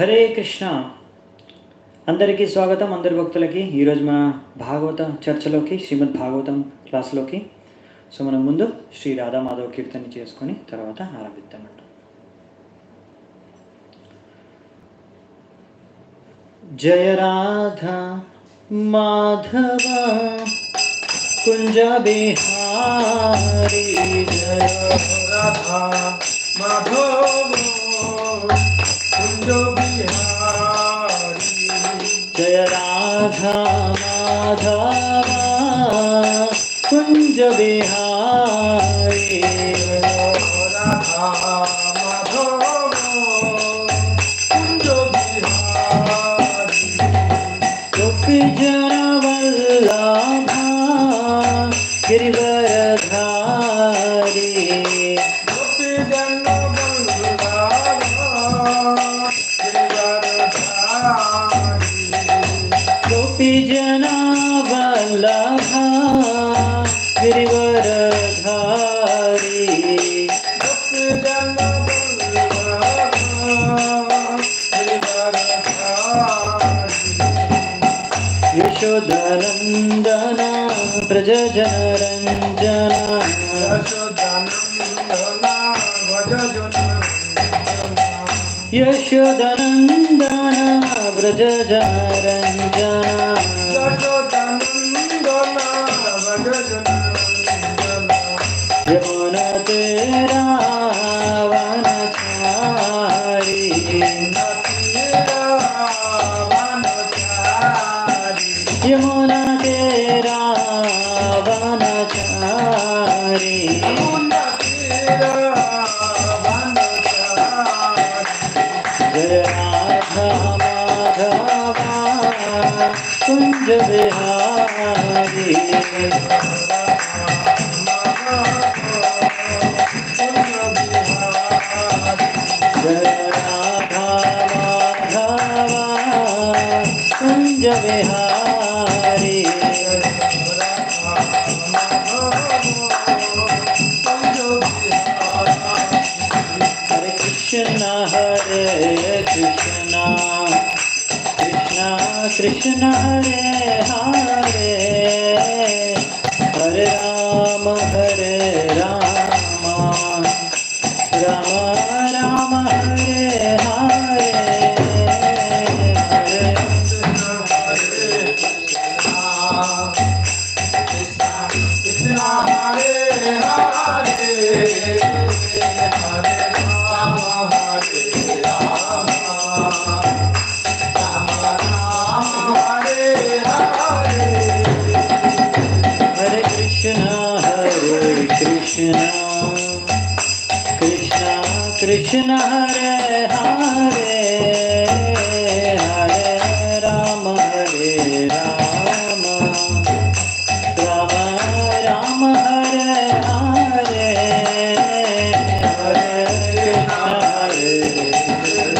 హరే కృష్ణ. అందరికీ స్వాగతం. అందరి భక్తులకి ఈరోజు మన భాగవత చర్చలోకి, శ్రీమద్ భాగవతం క్లాస్లోకి. సో మనం ముందు శ్రీ రాధా మాధవ కీర్తన చేసుకొని తర్వాత ఆరంభిద్దామంట. జయ రాధా మాధవ కుంజ బిహారీ, జయ రాధా మాధవ కుంజ బిహారీ, జయ రాధా మాధవ కుంజ బిహారీ, రాధా మాధవ కుంజ బిహారీ, గోపీ జన వల్లభ గిరివరధారి, గోపీ జన వల్లభ గిరివరధారి, గోపీ జన వల్లభ గిరివరధారి, గోపీ జన వల్లభ గిరివరధారి, యశోదనందన ప్రజ జనరంజన, యశోదనందన వ్రజ జనరంజన, యమున తేరా వనచారి, యమున తేరా వనచారి, జయ రాధా మాధవ కుంజ బిహారీ, జయ రాధా మాధవ కుంజ Bihari. Hare Krishna Hare Krishna Krishna Krishna Hare Hare, Hare Rama Rama Rama Rama Hare Hare, Hare Hare Krishna Krishna Krishna Hare Hare, Hare Rama Rama Rama Rama Hare Hare, Hare Krishna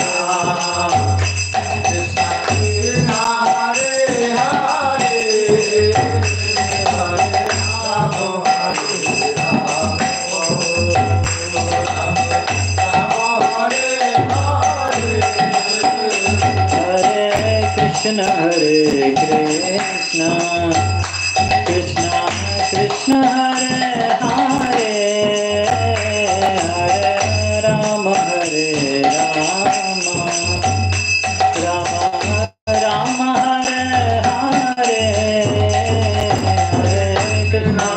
Krishna Hare Krishna Krishna Krishna Hare Hare Hare Rama Hare Rama Rama Rama Hare Hare Hare Krishna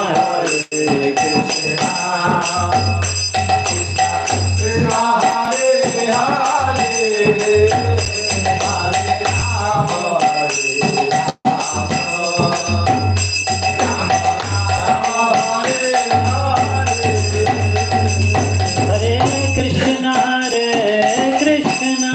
Hare Krishna Hare Krishna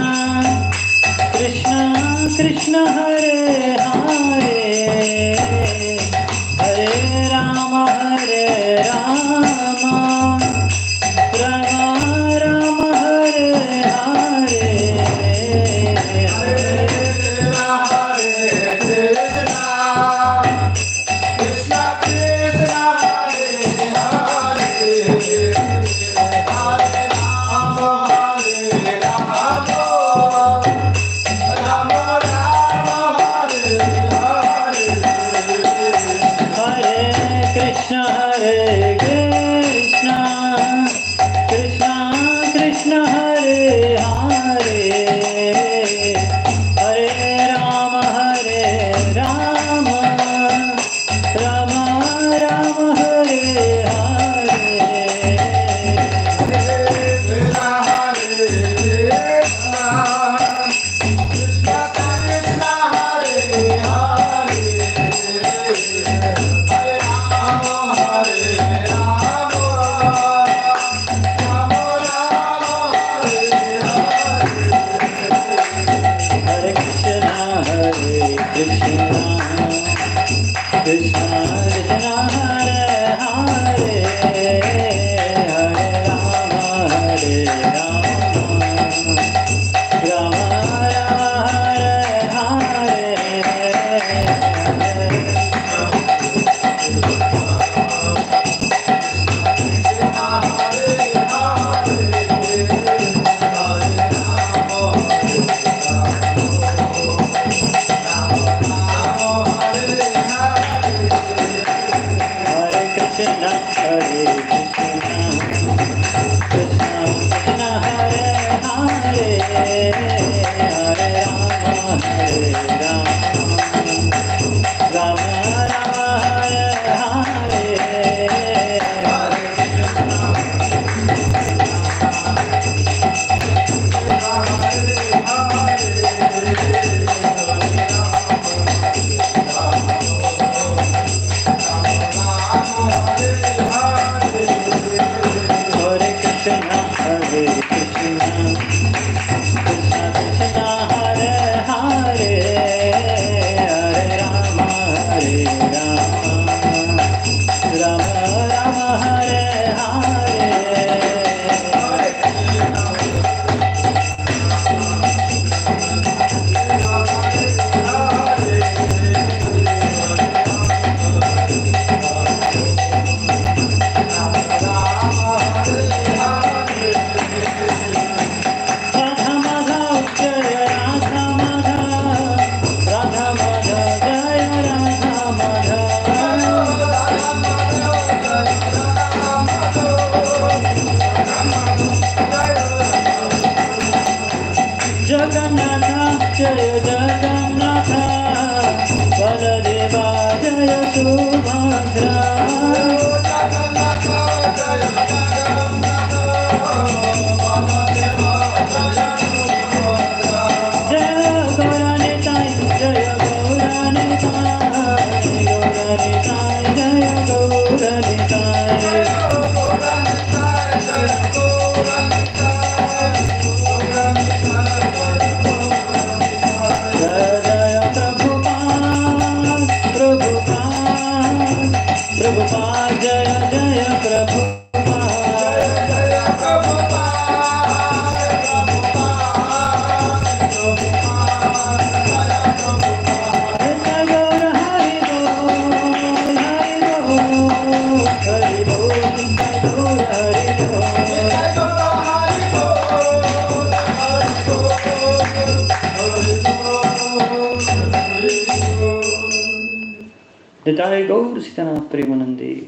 Nitai गौर सीतानाथ प्रेमानंदे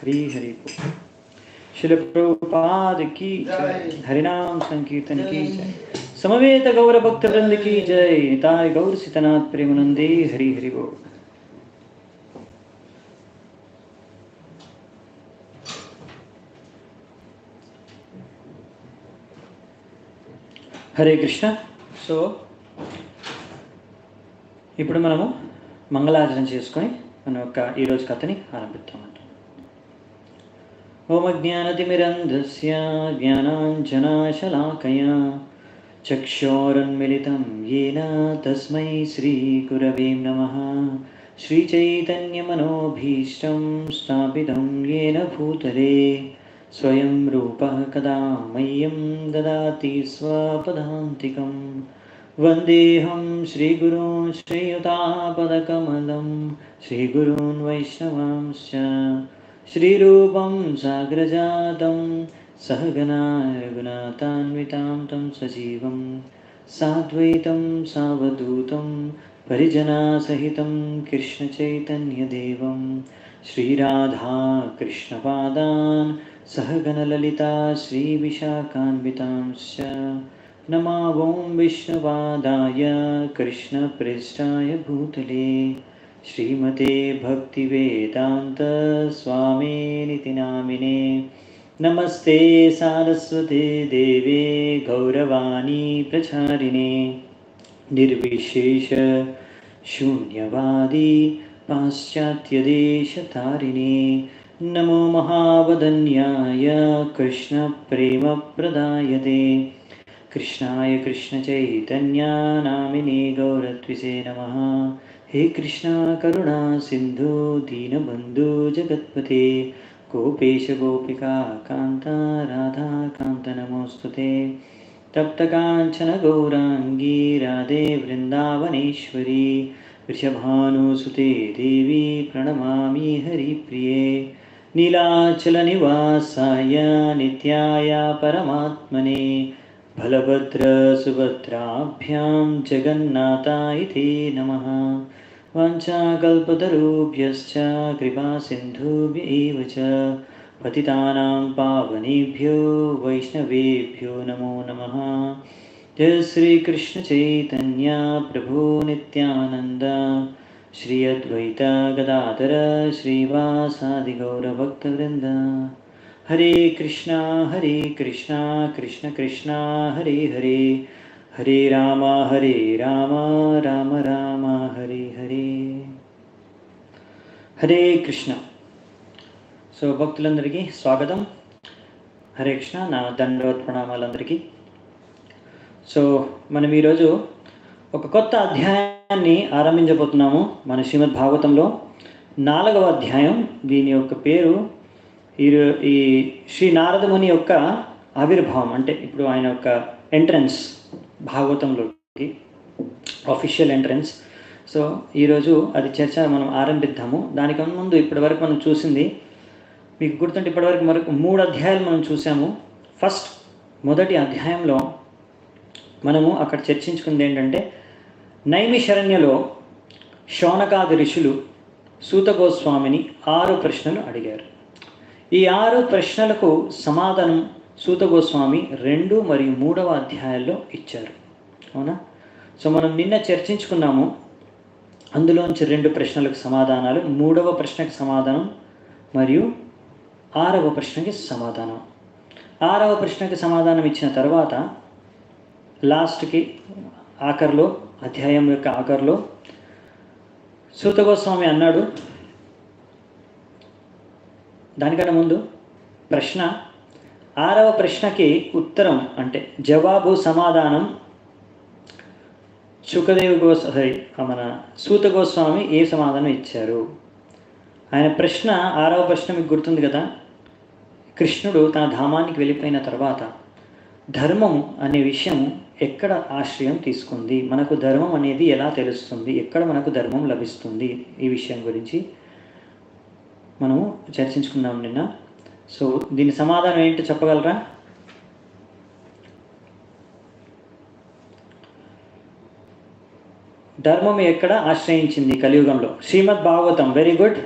हरि हरि बोल। श्रील प्रभुपाद की जय, हरिनाम संकीर्तन की जय, समवेत गौर भक्त वृंद की जय। निताय गौर सीतानाथ प्रेमानंदे हरि हरि बोल। హరే కృష్ణ. సో ఇప్పుడు మనము మంగళాచరణ చేసుకొని మన యొక్క ఈరోజు కథని ఆరంభిద్దామంట. ఓం అజ్ఞానతిమిరంధస్య జ్ఞానాంజనాశలాకయా చక్షోరున్మిళితం యేన తస్మై శ్రీగురవే నమః. శ్రీచైతన్యమనోభీష్టం స్థాపితం యేన భూతలే స్వయం రూపः కదా మह्यं దదాతి స్వపదాంతికం. వందేహం శ్రీగురూన్ శ్రీయుతాపదకమలం శ్రీగురూన్ వైష్ణవాంశ్చ శ్రీరూపం సాగ్రజాతం సహగణా రఘునాథాన్వితాం తం సజీవం సాద్వైతం సావధూతం పరిజనాసహితం కృష్ణచైతన్యదేవం శ్రీరాధా కృష్ణపాదాన్ सहगणललिता श्रीविशाखान्वितांश्च नमावों विष्णुपादाय कृष्णप्रेष्ठाय भूतले श्रीमते भक्तिवेदान्त स्वामिनिति नामिने. नमस्ते सारस्वते देवे गौरवाणी प्रचारिणे निर्विशेष शून्यवादी पाश्चात्यदेशतारिणे. नमो महावदन्याय कृष्णप्रेमप्रदायते कृष्णाय कृष्णचैतन्यानामिने गौरत्विषे नमः. हे कृष्णा करुणा सिन्धु दीनबन्धु जगत्पते गोपेश गोपिका कान्त राधाकान्त नमोऽस्तुते तप्तकाञ्चन गौराङ्गी राधे वृन्दावनेश्वरी वृषभानुसुते देवी प्रणमामि हरिप्रिये नीलाचलनिवासाय नित्याय परमात्मने बलभद्रसुभद्राभ्यां जगन्नाथाय ते नमः वाञ्छाकल्पतरुभ्यश्च कृपासिन्धुभ्य एव च पतितानां पावनेभ्यो वैष्णवेभ्यो नमो नमः जय श्रीकृष्ण चैतन्य प्रभु नित्यानन्द श्री अद्वैत गदाधर श्रीवासादि गौरभक्तवृन्द हरे कृष्णा कृष्ण कृष्ण हरे हरे हरे राम राम राम हरे हरे हरे कृष्ण సో భక్తులందరికీ స్వాగతం. హరే కృష్ణ. నా దండవత్ ప్రణామాలందరికీ. సో మనం ఈరోజు ఒక కొత్త అధ్యాయాన్ని ఆరంభించబోతున్నాము మన శ్రీమద్ భాగవతంలో 4వ అధ్యాయం. దీని యొక్క పేరు ఈ శ్రీ నారదముని యొక్క ఆవిర్భావం, అంటే ఇప్పుడు ఆయన యొక్క ఎంట్రన్స్ భాగవతంలోకి, ఆఫీషియల్ ఎంట్రన్స్. సో ఈరోజు అది చర్చ మనం ఆరంభిద్దాము. దానికన్నా ముందు ఇప్పటివరకు మనం చూసింది మీకు గుర్తుంటే ఇప్పటివరకు మరొక 3 అధ్యాయాలు మనం చూసాము. ఫస్ట్ మొదటి అధ్యాయంలో మనము అక్కడ చర్చించుకుంది ఏంటంటే, నైమిషరణ్యలో శౌనకాది ఋషులు సూత గోస్వామిని 6 ప్రశ్నలు అడిగారు. ఈ 6 ప్రశ్నలకు సమాధానం సూత గోస్వామి 2 మరియు 3వ అధ్యాయాల్లో ఇచ్చారు. అవునా? సో మనం నిన్న చర్చించుకున్నాము. అందులోంచి 2 ప్రశ్నలకు సమాధానాలు, 3వ ప్రశ్నకి సమాధానం మరియు 6వ ప్రశ్నకి సమాధానం. 6వ ప్రశ్నకి సమాధానం ఇచ్చిన తర్వాత లాస్ట్కి ఆఖరిలో, అధ్యాయం యొక్క ఆఖరిలో సూత గోస్వామి అన్నాడు, దానికన్నా ముందు ప్రశ్న 6వ ప్రశ్నకి ఉత్తరం అంటే జవాబు సమాధానం మన సూత గోస్వామి ఏ సమాధానం ఇచ్చారు. ఆయన ప్రశ్న 6వ ప్రశ్న మీకు గుర్తుంది కదా, కృష్ణుడు తన ధామానికి వెళ్ళిపోయిన తర్వాత ధర్మం అనే విషయం ఎక్కడ ఆశ్రయం తీసుకుంది, మనకు ధర్మం అనేది ఎలా తెలుస్తుంది, ఎక్కడ మనకు ధర్మం లభిస్తుంది, ఈ విషయం గురించి మనము చర్చించుకున్నాం నిన్న. సో దీని సమాధానం ఏంటో చెప్పగలరా? ధర్మం ఎక్కడ ఆశ్రయించింది కలియుగంలో? శ్రీమద్ భాగవతం. Very good.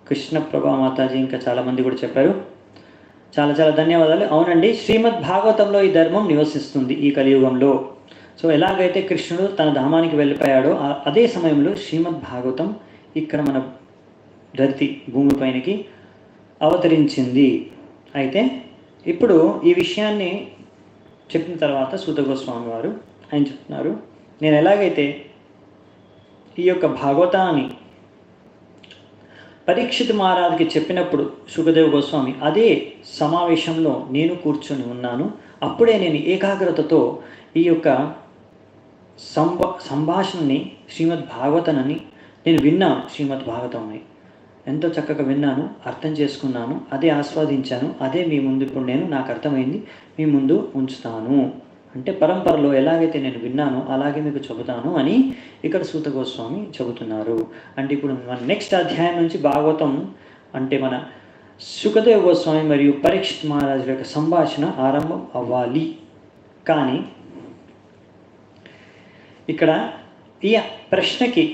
కృష్ణ ప్రభా మాతాజీ ఇంకా చాలామంది కూడా చెప్పారు. చాలా చాలా ధన్యవాదాలు. అవునండి, శ్రీమద్ భాగవతంలో ఈ ధర్మం నివసిస్తుంది ఈ కలియుగంలో. సో ఎలాగైతే కృష్ణుడు తన ధామానికి వెళ్ళిపోయాడో అదే సమయంలో శ్రీమద్ భాగవతం ఇక్కడ మన ధరతి భూమిపైనకి అవతరించింది. అయితే ఇప్పుడు ఈ విషయాన్ని చెప్పిన తర్వాత సూత గోస్వామి వారు ఆయన చెప్తున్నారు, నేను ఎలాగైతే ఈ యొక్క భాగవతాన్ని పరీక్షిత్ మహారాజుకి చెప్పినప్పుడు సుఖదేవ్ గోస్వామి అదే సమావేశంలో నేను కూర్చొని ఉన్నాను. అప్పుడే నేను ఏకాగ్రతతో ఈ యొక్క సంభాషణని శ్రీమద్ భాగవతాన్ని నేను విన్నాను. శ్రీమద్ భాగవతాన్ని ఎంతో చక్కగా విన్నాను, అర్థం చేసుకున్నాను, అదే ఆస్వాదించాను, అదే మీ ముందు ఇప్పుడు నేను నాకు అర్థమైంది మీ ముందు ఉంచుతాను. అంటే పరంపరలో ఎలాగైతే నేను విన్నానో అలాగే మీకు చెబుతాను అని ఇక్కడ సూత గోస్వామి చెబుతున్నారు. అంటే ఇప్పుడు మన నెక్స్ట్ అధ్యాయం నుంచి భాగవతం అంటే మన సుఖదేవ్ గోస్వామి మరియు పరీక్షిత్ మహారాజు యొక్క సంభాషణ ఆరంభం అవ్వాలి. కానీ ఇక్కడ ఈ ప్రశ్నకి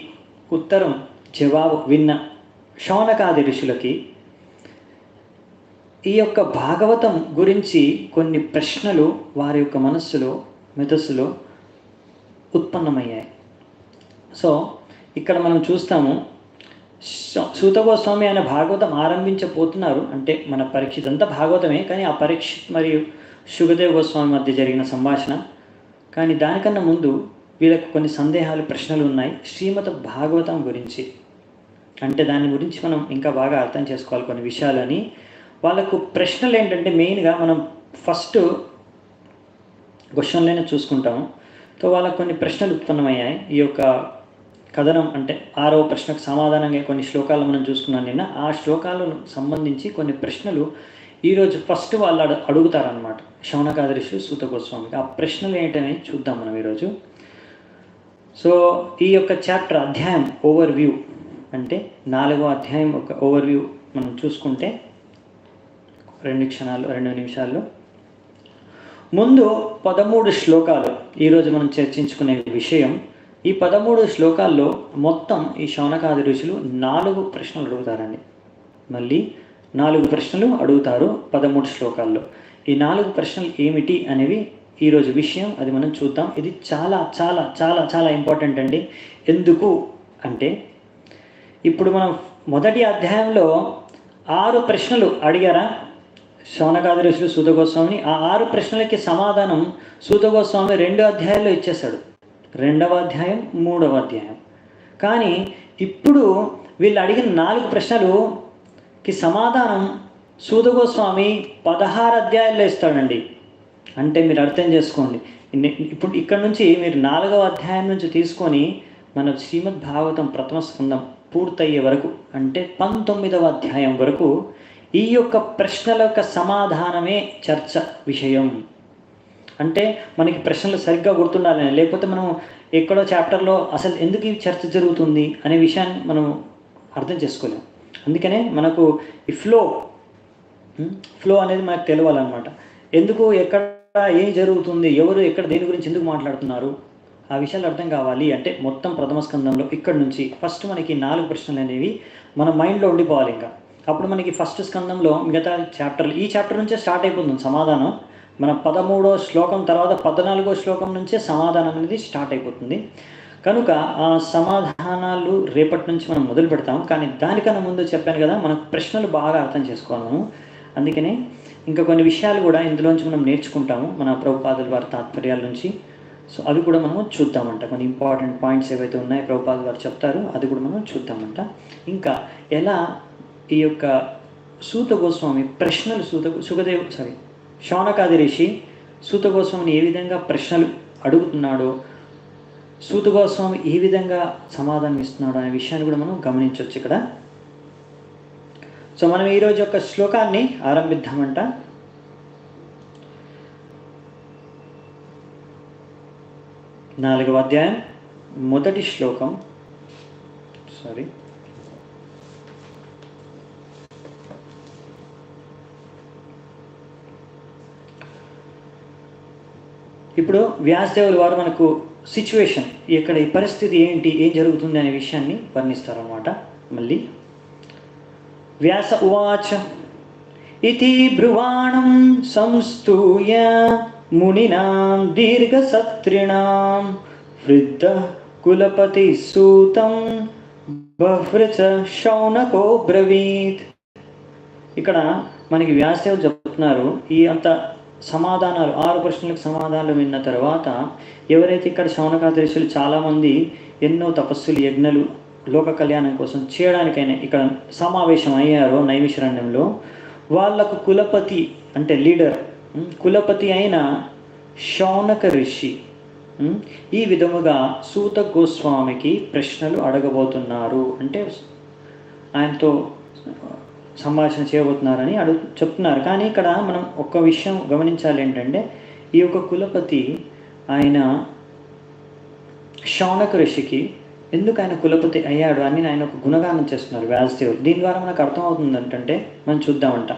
ఉత్తరం జవాబు విన్న శౌనకాది ఋషులకి ఈ యొక్క భాగవతం గురించి కొన్ని ప్రశ్నలు వారి యొక్క మెదస్సులో ఉత్పన్నమయ్యాయి. సో ఇక్కడ మనం చూస్తాము, సూత గోస్వామి ఆయన భాగవతం ఆరంభించబోతున్నారు. అంటే మన పరీక్షిత్ అంతా భాగవతమే, కానీ ఆ పరీక్షిత్ మరియు సుఖదేవ్ గోస్వామి మధ్య జరిగిన సంభాషణ. కానీ దానికన్నా ముందు వీళ్ళకు కొన్ని సందేహాలు, ప్రశ్నలు ఉన్నాయి శ్రీమద్ భాగవతం గురించి. అంటే దాని గురించి మనం ఇంకా బాగా అర్థం చేసుకోవాలి కొన్ని విషయాలని. వాళ్ళకు ప్రశ్నలు ఏంటంటే మెయిన్గా మనం ఫస్ట్ క్వశ్చన్లోనే చూసుకుంటాము. సో వాళ్ళకు కొన్ని ప్రశ్నలు ఉత్పన్నమయ్యాయి ఈ యొక్క కథనం అంటే 6వ ప్రశ్నకు సమాధానంగా కొన్ని శ్లోకాలు మనం చూసుకున్నాం నిన్న. ఆ శ్లోకాలను సంబంధించి కొన్ని ప్రశ్నలు ఈరోజు ఫస్ట్ వాళ్ళు అడుగుతారనమాట శౌనకాది ఋషులు సూత గోస్వామికి. ఆ ప్రశ్నలు ఏంటనేది చూద్దాం మనం ఈరోజు. సో ఈ యొక్క చాప్టర్ అధ్యాయం ఓవర్వ్యూ అంటే 4వ అధ్యాయం ఒక ఓవర్వ్యూ మనం చూసుకుంటే 2 నిమిషాల్లో ముందు 13 శ్లోకాలు ఈరోజు మనం చర్చించుకునే విషయం. ఈ 13 శ్లోకాల్లో మొత్తం ఈ శౌనకాది ఋషులు 4 ప్రశ్నలు అడుగుతారండి. మళ్ళీ 4 ప్రశ్నలు అడుగుతారు 13 శ్లోకాల్లో. ఈ 4 ప్రశ్నలు ఏమిటి అనేవి ఈరోజు విషయం, అది మనం చూద్దాం. ఇది చాలా చాలా చాలా చాలా ఇంపార్టెంట్ అండి. ఎందుకు అంటే ఇప్పుడు మనం మొదటి అధ్యాయంలో 6 ప్రశ్నలు అడిగారా శౌనకాది ఋషులు సూత గోస్వామిని. ఆ 6 ప్రశ్నలకి సమాధానం సూత గోస్వామి 2 అధ్యాయాల్లో ఇచ్చేశాడు. 2వ అధ్యాయం 3వ అధ్యాయం. కానీ ఇప్పుడు వీళ్ళు అడిగిన 4 ప్రశ్నలుకి సమాధానం సూత గోస్వామి 16 అధ్యాయాల్లో ఇస్తాడండి. అంటే మీరు అర్థం చేసుకోండి. ఇప్పుడు ఇక్కడ నుంచి మీరు 4వ అధ్యాయం నుంచి తీసుకొని మన శ్రీమద్ భాగవతం ప్రథమ స్కందం పూర్తయ్యే వరకు అంటే 19వ అధ్యాయం వరకు ఈ యొక్క ప్రశ్నల యొక్క సమాధానమే చర్చ విషయం. అంటే మనకి ప్రశ్నలు సరిగ్గా గుర్తుండాలని, లేకపోతే మనం ఎక్కడో చాప్టర్లో అసలు ఎందుకు ఈ చర్చ జరుగుతుంది అనే విషయాన్ని మనం అర్థం చేసుకోలేం. అందుకనే మనకు ఈ ఫ్లో అనేది మనకు తెలియాలన్నమాట. ఎందుకు ఎక్కడ ఏం జరుగుతుంది, ఎవరు ఎక్కడ దేని గురించి ఎందుకు మాట్లాడుతున్నారు, ఆ విషయాలు అర్థం కావాలి అంటే మొత్తం ప్రథమ స్కందంలో ఇక్కడ నుంచి ఫస్ట్ మనకి 4 ప్రశ్నలు అనేవి మన మైండ్లో ఉండిపోవాలి. ఇంకా అప్పుడు మనకి ఫస్ట్ స్కందంలో మిగతా చాప్టర్లు ఈ చాప్టర్ నుంచే స్టార్ట్ అయిపోతుంది సమాధానం. మన 13వ శ్లోకం తర్వాత 14వ శ్లోకం నుంచే సమాధానం అనేది స్టార్ట్ అయిపోతుంది. కనుక ఆ సమాధానాలు రేపటి నుంచి మనం మొదలు పెడతాం. కానీ దానికన్నా ముందు చెప్పాను కదా, మనకు ప్రశ్నలు బాగా అర్థం చేసుకోవాలి మనం. అందుకనే ఇంకా కొన్ని విషయాలు కూడా ఇందులోంచి మనం నేర్చుకుంటాము మన ప్రభుపాదుల వారి తాత్పర్యాల నుంచి. సో అవి కూడా మనం చూద్దామంట. కొన్ని ఇంపార్టెంట్ పాయింట్స్ ఏవైతే ఉన్నాయో ప్రభుపాదుల వారు చెప్తారు, అది కూడా మనం చూద్దామంట. ఇంకా ఎలా ఈ యొక్క సూత గోస్వామి ప్రశ్నలు శౌనకాది ఋషి సూత గోస్వామిని ఏ విధంగా ప్రశ్నలు అడుగుతున్నాడో, సూత గోస్వామి ఏ విధంగా సమాధానం ఇస్తున్నాడో అనే విషయాన్ని కూడా మనం గమనించవచ్చు ఇక్కడ. సో మనం ఈరోజు యొక్క శ్లోకాన్ని ఆరంభిద్దామంట. నాలుగవ అధ్యాయం మొదటి శ్లోకం. ఇప్పుడు వ్యాసదేవుల వారు మనకు సిచ్యువేషన్, ఇక్కడ ఈ పరిస్థితి ఏంటి, ఏం జరుగుతుంది అనే విషయాన్ని వర్ణిస్తారన్నమాట. మళ్ళీ వ్యాస ఉవాచ ఇతి బ్రువాణం సంస్తూయ మునినాం దీర్ఘసత్రిణాం వృద్ధ కులపతి సూతం బహ్వృచ శౌనకో బ్రవీత్. ఇక్కడ మనకి వ్యాసదేవులు చెప్తున్నారు, ఈ అంత సమాధానాలు 6 ప్రశ్నలకు సమాధానాలు విన్న తర్వాత ఎవరైతే ఇక్కడ శౌనకాది ఋషులు చాలామంది ఎన్నో తపస్సులు యజ్ఞలు లోక కళ్యాణం కోసం చేయడానికైనా ఇక్కడ సమావేశం అయ్యారో నైమిషారణ్యంలో, వాళ్ళకు కులపతి అంటే లీడర్ కులపతి అయిన శౌనక ఋషి ఈ విధముగా సూత గోస్వామికి ప్రశ్నలు అడగబోతున్నారు. అంటే ఆయనతో సంభాషణ చేయబోతున్నారని చెప్తున్నారు. కానీ ఇక్కడ మనం ఒక్క విషయం గమనించాలి ఏంటంటే, ఈ యొక్క కులపతి ఆయన శౌనక ఋషికి ఎందుకు ఆయన కులపతి అయ్యాడు అని ఆయన ఒక గుణగానం చేస్తున్నారు వ్యాసదేవుడు. దీని ద్వారా మనకు అర్థమవుతుంది ఏంటంటే, మనం చూద్దామంట,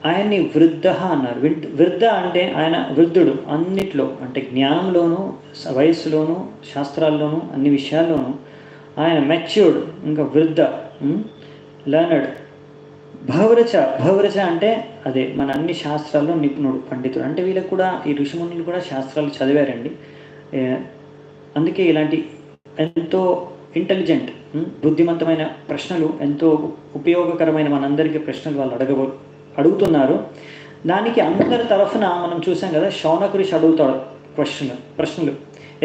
ఆయన్ని వృద్ధ అన్నారు. వృద్ధ అంటే ఆయన వృద్ధుడు అన్నిట్లో, అంటే జ్ఞానంలోనూ వయస్సులోనూ శాస్త్రాల్లోనూ అన్ని విషయాల్లోనూ ఆయన మెచ్యూర్డ్, ఇంకా వృద్ధ లర్నడ్. భవరచ అంటే అదే మన అన్ని శాస్త్రాల్లో నిపుణుడు, పండితుడు. అంటే వీళ్ళకి కూడా ఈ ఋషిమునులు కూడా శాస్త్రాలు చదివారండి. అందుకే ఇలాంటి ఎంతో ఇంటెలిజెంట్ బుద్ధిమంతమైన ప్రశ్నలు, ఎంతో ఉపయోగకరమైన మనందరికీ ప్రశ్నలు వాళ్ళు అడుగుతున్నారు. దానికి అందరి తరఫున మనం చూసాం కదా, శౌనక ఋషి అడుగుతాడు ప్రశ్నలు.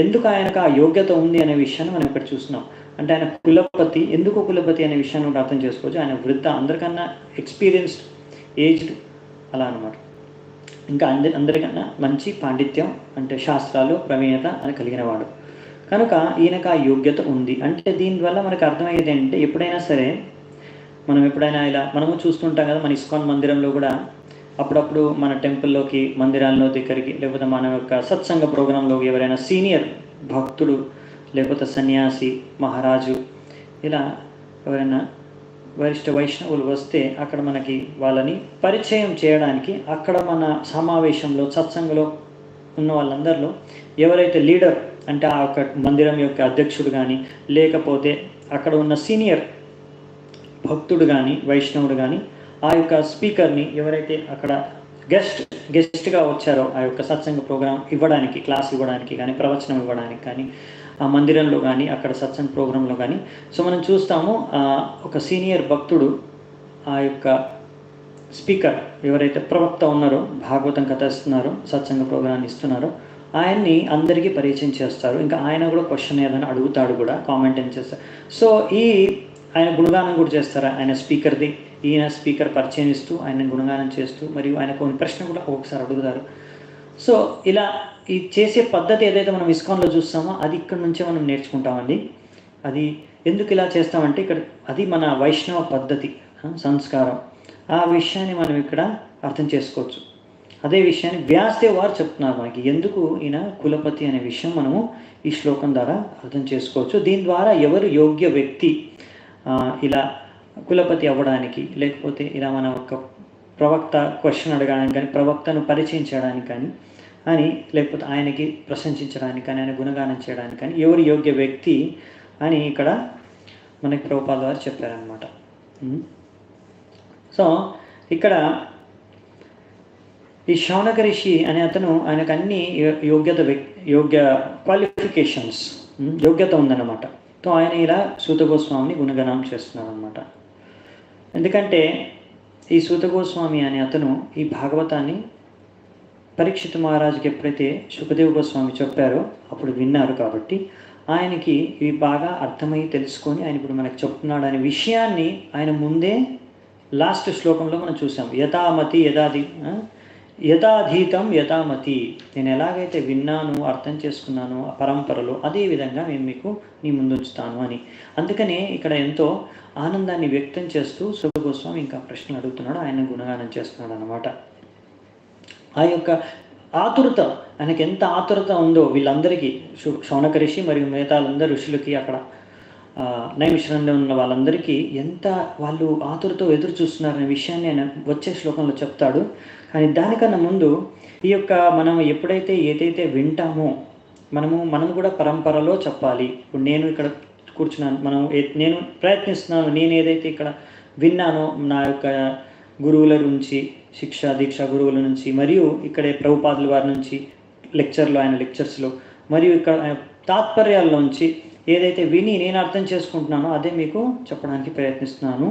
ఎందుకు ఆయనకు ఆ యోగ్యత ఉంది అనే విషయాన్ని మనం ఇక్కడ చూస్తున్నాం. అంటే ఆయన కులపతి, ఎందుకు కులపతి అనే విషయాన్ని కూడా అర్థం చేసుకోవచ్చు. ఆయన వృద్ధ, అందరికన్నా ఎక్స్పీరియన్స్డ్, ఏజ్డ్ అలా అనమాట. ఇంకా అందరికన్నా మంచి పాండిత్యం అంటే శాస్త్రాలు ప్రవీణత అని కలిగిన వాడు. కనుక ఈయనకు ఆ యోగ్యత ఉంది. అంటే దీనివల్ల మనకు అర్థమయ్యేది ఏంటంటే, ఎప్పుడైనా సరే మనం ఎప్పుడైనా ఇలా మనము చూస్తుంటాం కదా, మన ఇస్కాన్ మందిరంలో కూడా అప్పుడప్పుడు మన టెంపుల్లోకి, మందిరాల్లో దగ్గరికి, లేకపోతే మన యొక్క సత్సంగ ప్రోగ్రాంలో ఎవరైనా సీనియర్ భక్తుడు, లేకపోతే సన్యాసి, మహారాజు, ఇలా ఎవరైనా వరిష్ఠ వైష్ణవులు వస్తే అక్కడ మనకి వాళ్ళని పరిచయం చేయడానికి, అక్కడ మన సమావేశంలో సత్సంగంలో ఉన్న వాళ్ళందరిలో ఎవరైతే లీడర్ అంటే ఆ యొక్క మందిరం యొక్క అధ్యక్షుడు కానీ, లేకపోతే అక్కడ ఉన్న సీనియర్ భక్తుడు కానీ, వైష్ణవుడు కానీ, ఆ యొక్క స్పీకర్ని ఎవరైతే అక్కడ గెస్ట్గా వచ్చారో ఆ యొక్క సత్సంగ ప్రోగ్రాం ఇవ్వడానికి, క్లాస్ ఇవ్వడానికి కానీ, ప్రవచనం ఇవ్వడానికి కానీ, ఆ మందిరంలో కానీ, అక్కడ సత్సంగ ప్రోగ్రాంలో కానీ, సో మనం చూస్తాము ఒక సీనియర్ భక్తుడు ఆ యొక్క స్పీకర్ ఎవరైతే ప్రవక్త ఉన్నారో, భాగవతం కథ ఇస్తున్నారో, సత్సంగ ప్రోగ్రాన్ని ఇస్తున్నారో, ఆయన్ని అందరికీ పరిచయం చేస్తారు. ఇంకా ఆయన కూడా క్వశ్చన్ ఏదైనా అడుగుతాడు కూడా, కామెంట్ ఏం చేస్తారు. సో ఆయన గుణగానం కూడా చేస్తారు. ఆయన స్పీకర్ది, ఈయన స్పీకర్ పరిచయం ఇస్తూ ఆయన గుణగానం చేస్తూ, మరియు ఆయన కొన్ని ప్రశ్న కూడా ఒకసారి అడుగుతారు. సో ఇలా ఈ చేసే పద్ధతి ఏదైతే మనం ఇస్కాన్లో చూస్తామో అది ఇక్కడ నుంచే మనం నేర్చుకుంటామండి. అది ఎందుకు ఇలా చేస్తామంటే ఇక్కడ అది మన వైష్ణవ పద్ధతి, సంస్కారం. ఆ విషయాన్ని మనం ఇక్కడ అర్థం చేసుకోవచ్చు. అదే విషయాన్ని వ్యాసదేవ్ వారు చెప్తున్నారు మనకి, ఎందుకు ఈయన కులపతి అనే విషయం మనము ఈ శ్లోకం ద్వారా అర్థం చేసుకోవచ్చు. దీని ద్వారా ఎవరు యోగ్య వ్యక్తి ఇలా కులపతి అవ్వడానికి, లేకపోతే ఇలా మన ఒక ప్రవక్త క్వశ్చన్ అడగడానికి కానీ, ప్రవక్తను పరిచయం చేయడానికి కానీ అని, లేకపోతే ఆయనకి ప్రశంసించడానికి కానీ, ఆయన గుణగానం చేయడానికి కానీ ఎవరు యోగ్య వ్యక్తి అని ఇక్కడ మనకి ప్రభుపాద వారు చెప్పారనమాట. సో ఇక్కడ ఈ శౌనక ఋషి అనే అతను, ఆయనకు అన్ని యోగ్య క్వాలిఫికేషన్స్, యోగ్యత ఉందన్నమాట. సో ఆయన ఇలా సూత గోస్వామిని గుణగానం చేస్తున్నారు అనమాట. ఎందుకంటే ఈ సూత గోస్వామి అనే అతను ఈ భాగవతాన్ని పరీక్షిత్ మహారాజుకి ఎప్పుడైతే శుకదేవ్ గోస్వామి చెప్పారో అప్పుడు విన్నారు. కాబట్టి ఆయనకి ఇవి బాగా అర్థమై తెలుసుకొని ఆయన ఇప్పుడు మనకు చెప్తున్నాడు అనే విషయాన్ని ఆయన ముందే లాస్ట్ శ్లోకంలో మనం చూసాం. యథామతి యథాధీతం యథామతి, నేను ఎలాగైతే విన్నాను, అర్థం చేసుకున్నాను ఆ పరంపరలో, అదేవిధంగా నేను మీకు నీ ముందు ఉంచుతాను అని. అందుకనే ఇక్కడ ఎంతో ఆనందాన్ని వ్యక్తం చేస్తూ సూత గోస్వామి ఇంకా ప్రశ్నలు అడుగుతున్నాడు, ఆయన గుణగానం చేస్తున్నాడు అన్నమాట. ఆ యొక్క ఆతురత, ఆయనకి ఎంత ఆతురత ఉందో వీళ్ళందరికీ, శౌనక ఋషి మరియు మిగతా అందరు ఋషులకి, అక్కడ నైమిషణంలో ఉన్న వాళ్ళందరికీ ఎంత వాళ్ళు ఆతురతో ఎదురు చూస్తున్నారనే విషయాన్ని ఆయన వచ్చే శ్లోకంలో చెప్తాడు. కానీ దానికన్నా ముందు ఈ యొక్క మనం ఎప్పుడైతే ఏదైతే వింటామో మనం కూడా పరంపరలో చెప్పాలి. ఇప్పుడు నేను ఇక్కడ కూర్చున్నాను, నేను ప్రయత్నిస్తున్నాను, నేను ఏదైతే ఇక్కడ విన్నానో నా యొక్క గురువుల నుంచి, శిక్షా దీక్షా గురువుల నుంచి, మరియు ఇక్కడే ప్రభుపాదుల వారి నుంచి లెక్చర్లో, ఆయన లెక్చర్స్లో, మరియు ఇక్కడ తాత్పర్యాల్లోంచి ఏదైతే విని నేను అర్థం చేసుకుంటున్నానో అదే మీకు చెప్పడానికి ప్రయత్నిస్తున్నాను.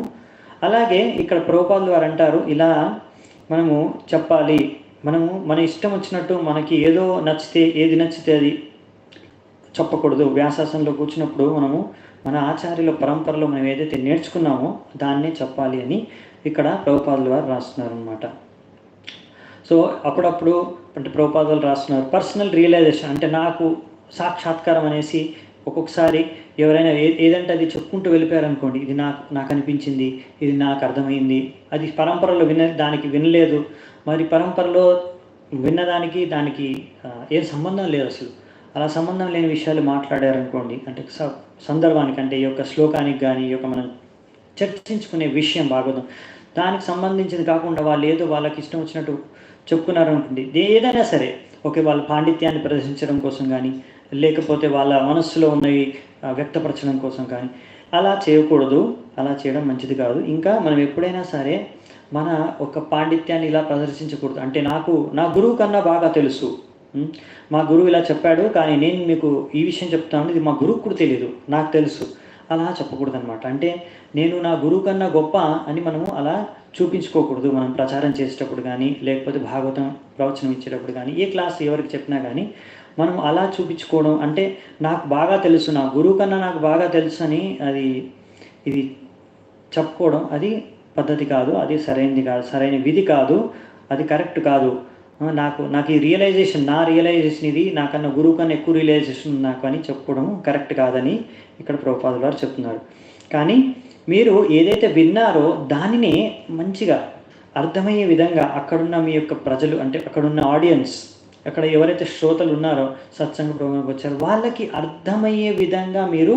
అలాగే ఇక్కడ ప్రభుపాదుల వారు అంటారు, ఇలా మనము చెప్పాలి, మనము మన ఇష్టం వచ్చినట్టు మనకి ఏది నచ్చితే అది చెప్పకూడదు. వ్యాసాసనంలో కూర్చున్నప్పుడు మనము మన ఆచార్యుల పరంపరలో మనం ఏదైతే నేర్చుకున్నామో దాన్నే చెప్పాలి అని ఇక్కడ ప్రభుపాదుల వారు రాస్తున్నారు అనమాట. సో అప్పుడప్పుడు అంటే ప్రభుపాదులు రాస్తున్నారు పర్సనల్ రియలైజేషన్, అంటే నాకు సాక్షాత్కారం అనేసి ఒక్కొక్కసారి ఎవరైనా ఏదంటే అది చెప్పుకుంటూ వెళ్ళిపోయారనుకోండి, ఇది నాకు అనిపించింది, ఇది నాకు అర్థమైంది, అది పరంపరలో దానికి వినలేదు, మరి పరంపరలో విన్నదానికి దానికి ఏం సంబంధం లేదు అసలు. అలా సంబంధం లేని విషయాలు మాట్లాడారనుకోండి, అంటే సందర్భానికి, అంటే ఈ యొక్క శ్లోకానికి కానీ, ఈ యొక్క మనం చర్చించుకునే విషయం భాగవతం దానికి సంబంధించింది కాకుండా వాళ్ళు ఏదో వాళ్ళకి ఇష్టం వచ్చినట్టు చెప్పుకున్నారనుకోండి, ఏదైనా సరే ఓకే, వాళ్ళ పాండిత్యాన్ని ప్రదర్శించడం కోసం కానీ, లేకపోతే వాళ్ళ మనస్సులో ఉన్నవి వ్యక్తపరచడం కోసం కానీ అలా చేయకూడదు. అలా చేయడం మంచిది కాదు. ఇంకా మనం ఎప్పుడైనా సరే మన ఒక పాండిత్యాన్ని ఇలా ప్రదర్శించకూడదు. అంటే నా గురువు కన్నా బాగా తెలుసు, మా గురువు ఇలా చెప్పాడు, కానీ నేను మీకు ఈ విషయం చెప్తాను, ఇది మా గురువుకు కూడా తెలియదు, నాకు తెలుసు, అలా చెప్పకూడదు అనమాట. అంటే నేను నా గురువు కన్నా గొప్ప అని మనము అలా చూపించుకోకూడదు. మనం ప్రచారం చేసేటప్పుడు కానీ, లేకపోతే భాగవతం ప్రవచనం ఇచ్చేటప్పుడు కానీ, ఏ క్లాస్ ఎవరికి చెప్పినా కానీ మనం అలా చూపించుకోవడం, అంటే నాకు బాగా తెలుసు, నా గురువు కన్నా నాకు బాగా తెలుసు అని ఇది చెప్పుకోవడం, అది పద్ధతి కాదు, అది సరైనది కాదు, సరైన విధి కాదు, అది కరెక్ట్ కాదు. నాకు ఈ రియలైజేషన్, నా రియలైజేషన్ ఇది, నాకన్నా గురువు కన్నా ఎక్కువ రియలైజేషన్ నాకు అని చెప్పుకోవడం కరెక్ట్ కాదని ఇక్కడ ప్రభుపాదుల వారు చెప్తున్నారు. కానీ మీరు ఏదైతే విన్నారో దానినే మంచిగా అర్థమయ్యే విధంగా అక్కడున్న మీ యొక్క ప్రజలు, అంటే అక్కడున్న ఆడియన్స్, అక్కడ ఎవరైతే శ్రోతలు ఉన్నారో సత్సంగ ప్రోగ్రాంకి వచ్చారో వాళ్ళకి అర్థమయ్యే విధంగా మీరు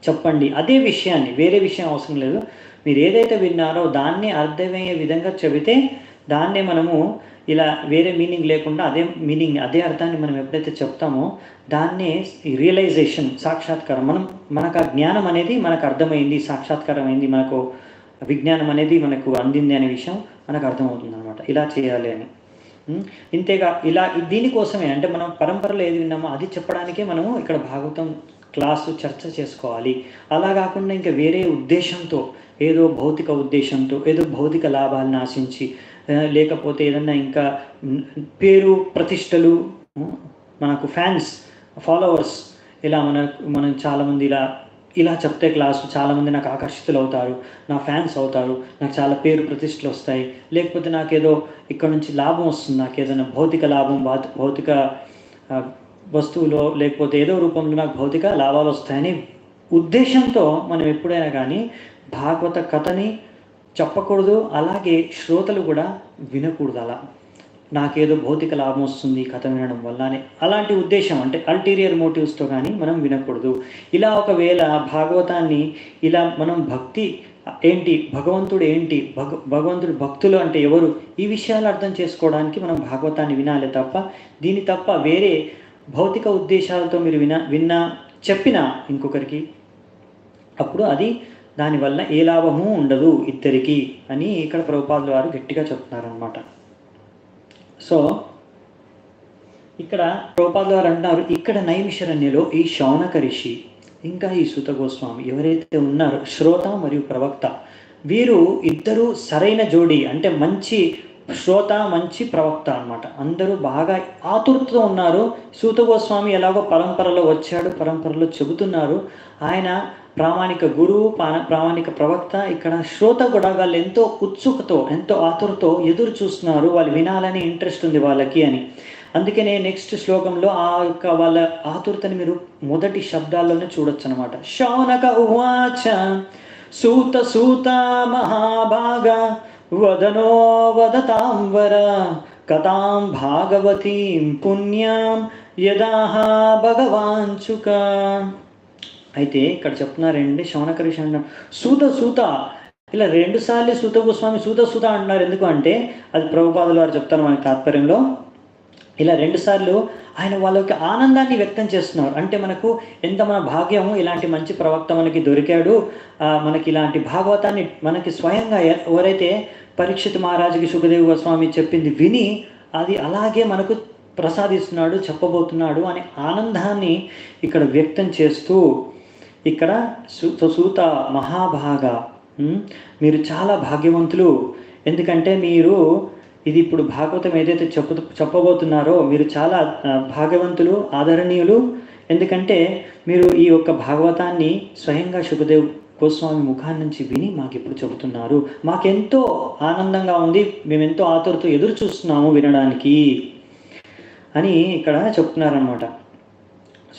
చెప్పండి. అదే విషయాన్ని, వేరే విషయం అవసరం లేదు. మీరు ఏదైతే విన్నారో దాన్ని అర్థమయ్యే విధంగా చెబితే దాన్నే మనము ఇలా వేరే మీనింగ్ లేకుండా అదే మీనింగ్, అదే అర్థాన్ని మనం ఎప్పుడైతే చెప్తామో దాన్నే రియలైజేషన్, సాక్షాత్కారం. మనకు ఆ జ్ఞానం అనేది మనకు అర్థమైంది, సాక్షాత్కారం అయింది, మనకు విజ్ఞానం అనేది మనకు అందింది అనే విషయం మనకు అర్థమవుతుంది అనమాట. ఇలా చేయాలి అని. ఇంతేగా ఇలా దీనికోసమే, అంటే మనం పరంపరలో ఏది విన్నామో అది చెప్పడానికే మనము ఇక్కడ భాగవతం క్లాసు చర్చ చేసుకోవాలి. అలా కాకుండా ఇంకా వేరే ఉద్దేశంతో, ఏదో భౌతిక ఉద్దేశంతో, ఏదో భౌతిక లాభాలను ఆశించి, లేకపోతే ఏదన్నా ఇంకా పేరు ప్రతిష్టలు, మనకు ఫ్యాన్స్, ఫాలోవర్స్, ఇలా మనం చాలామంది ఇలా చెప్తే క్లాసు చాలామంది నాకు ఆకర్షితులు అవుతారు, నా ఫ్యాన్స్ అవుతారు, నాకు చాలా పేరు ప్రతిష్టలు వస్తాయి, లేకపోతే నాకేదో ఇక్కడ నుంచి లాభం వస్తుంది, నాకు ఏదైనా భౌతిక లాభం, భౌతిక వస్తువులో లేకపోతే ఏదో రూపంలో నాకు భౌతిక లాభాలు వస్తాయని ఉద్దేశంతో మనం ఎప్పుడైనా కానీ భాగవత కథని చెప్పకూడదు. అలాగే శ్రోతలు కూడా వినకూడదు. అలా నాకేదో భౌతిక లాభం వస్తుంది కథ వినడం వల్ల అని అలాంటి ఉద్దేశం, అంటే అల్టీరియర్ మోటివ్స్తో కానీ మనం వినకూడదు. ఇలా ఒకవేళ భాగవతాన్ని ఇలా మనం భక్తి ఏంటి, భగవంతుడు ఏంటి, భగవంతుడు భక్తులు అంటే ఎవరు, ఈ విషయాలు అర్థం చేసుకోవడానికి మనం భాగవతాన్ని వినాలి తప్ప, దీని తప్ప వేరే భౌతిక ఉద్దేశాలతో మీరు చెప్పినా ఇంకొకరికి, అప్పుడు అది దానివల్ల ఏ లాభము ఉండదు ఇద్దరికి అని ఇక్కడ ప్రభుపాదుల వారు గట్టిగా చెప్తున్నారనమాట. సో ఇక్కడ ప్రభుపాదుల వారు అంటున్నారు, ఇక్కడ నైమిషారణ్యలో ఈ శౌనక ఋషి ఇంకా ఈ సూత గోస్వామి ఎవరైతే ఉన్నారో, శ్రోత మరియు ప్రవక్త, వీరు ఇద్దరు సరైన జోడి, అంటే మంచి శ్రోత మంచి ప్రవక్త అనమాట. అందరూ బాగా ఆతురతతో ఉన్నారు. సూత గోస్వామి ఎలాగో పరంపరలో వచ్చాడు, పరంపరలో చెబుతున్నారు, ఆయన ప్రామాణిక గురువు, ప్రామాణిక ప్రవక్త. ఇక్కడ శ్రోత కూడా వాళ్ళు ఎంతో ఉత్సుకతో, ఎంతో ఆతురతో ఎదురు చూస్తున్నారు, వాళ్ళు వినాలని ఇంట్రెస్ట్ ఉంది వాళ్ళకి అని. అందుకనే నెక్స్ట్ శ్లోకంలో ఆ యొక్క వాళ్ళ ఆతురతని మీరు మొదటి శబ్దాల్లోనే చూడొచ్చు అనమాట. శౌనక ఉవాచ సూత సూత మహాభాగ వదనో వదతాం వర కథాం భాగవతీం పుణ్యాం యదాహ భగవాంచుక. అయితే ఇక్కడ చెప్తున్నారండి, శౌనక ఋషి అంటున్నారు సూత సూత, ఇలా 2 సార్లు సూత గోస్వామి సూత సూత అంటున్నారు. ఎందుకు అంటే అది ప్రభుపాదుల వారు చెప్తారు మనకి తాత్పర్యంలో. ఇలా 2 సార్లు ఆయన వాళ్ళకి ఆనందాన్ని వ్యక్తం చేస్తున్నారు. అంటే మనకు ఎంత మన భాగ్యము, ఇలాంటి మంచి ప్రవక్త మనకి దొరికాడు, మనకి ఇలాంటి భాగవతాన్ని మనకి స్వయంగా ఎవరైతే పరీక్షిత్ మహారాజుకి సుఖదేవ్ గోస్వామి చెప్పింది విని అది అలాగే మనకు ప్రసాదిస్తున్నాడు, చెప్పబోతున్నాడు అనే ఆనందాన్ని ఇక్కడ వ్యక్తం చేస్తూ, ఇక్కడ సూత మహాభాగ, మీరు చాలా భాగ్యవంతులు. ఎందుకంటే మీరు ఇది ఇప్పుడు భాగవతం ఏదైతే చెప్పబోతున్నారో మీరు చాలా భాగ్యవంతులు, ఆదరణీయులు. ఎందుకంటే మీరు ఈ యొక్క భాగవతాన్ని స్వయంగా సుఖదేవ్ గోస్వామి ముఖాన్ని నుంచి విని మాకు ఇప్పుడు చెబుతున్నారు, మాకెంతో ఆనందంగా ఉంది, మేమెంతో ఆతురతో ఎదురు చూస్తున్నాము వినడానికి అని ఇక్కడ చెప్తున్నారనమాట.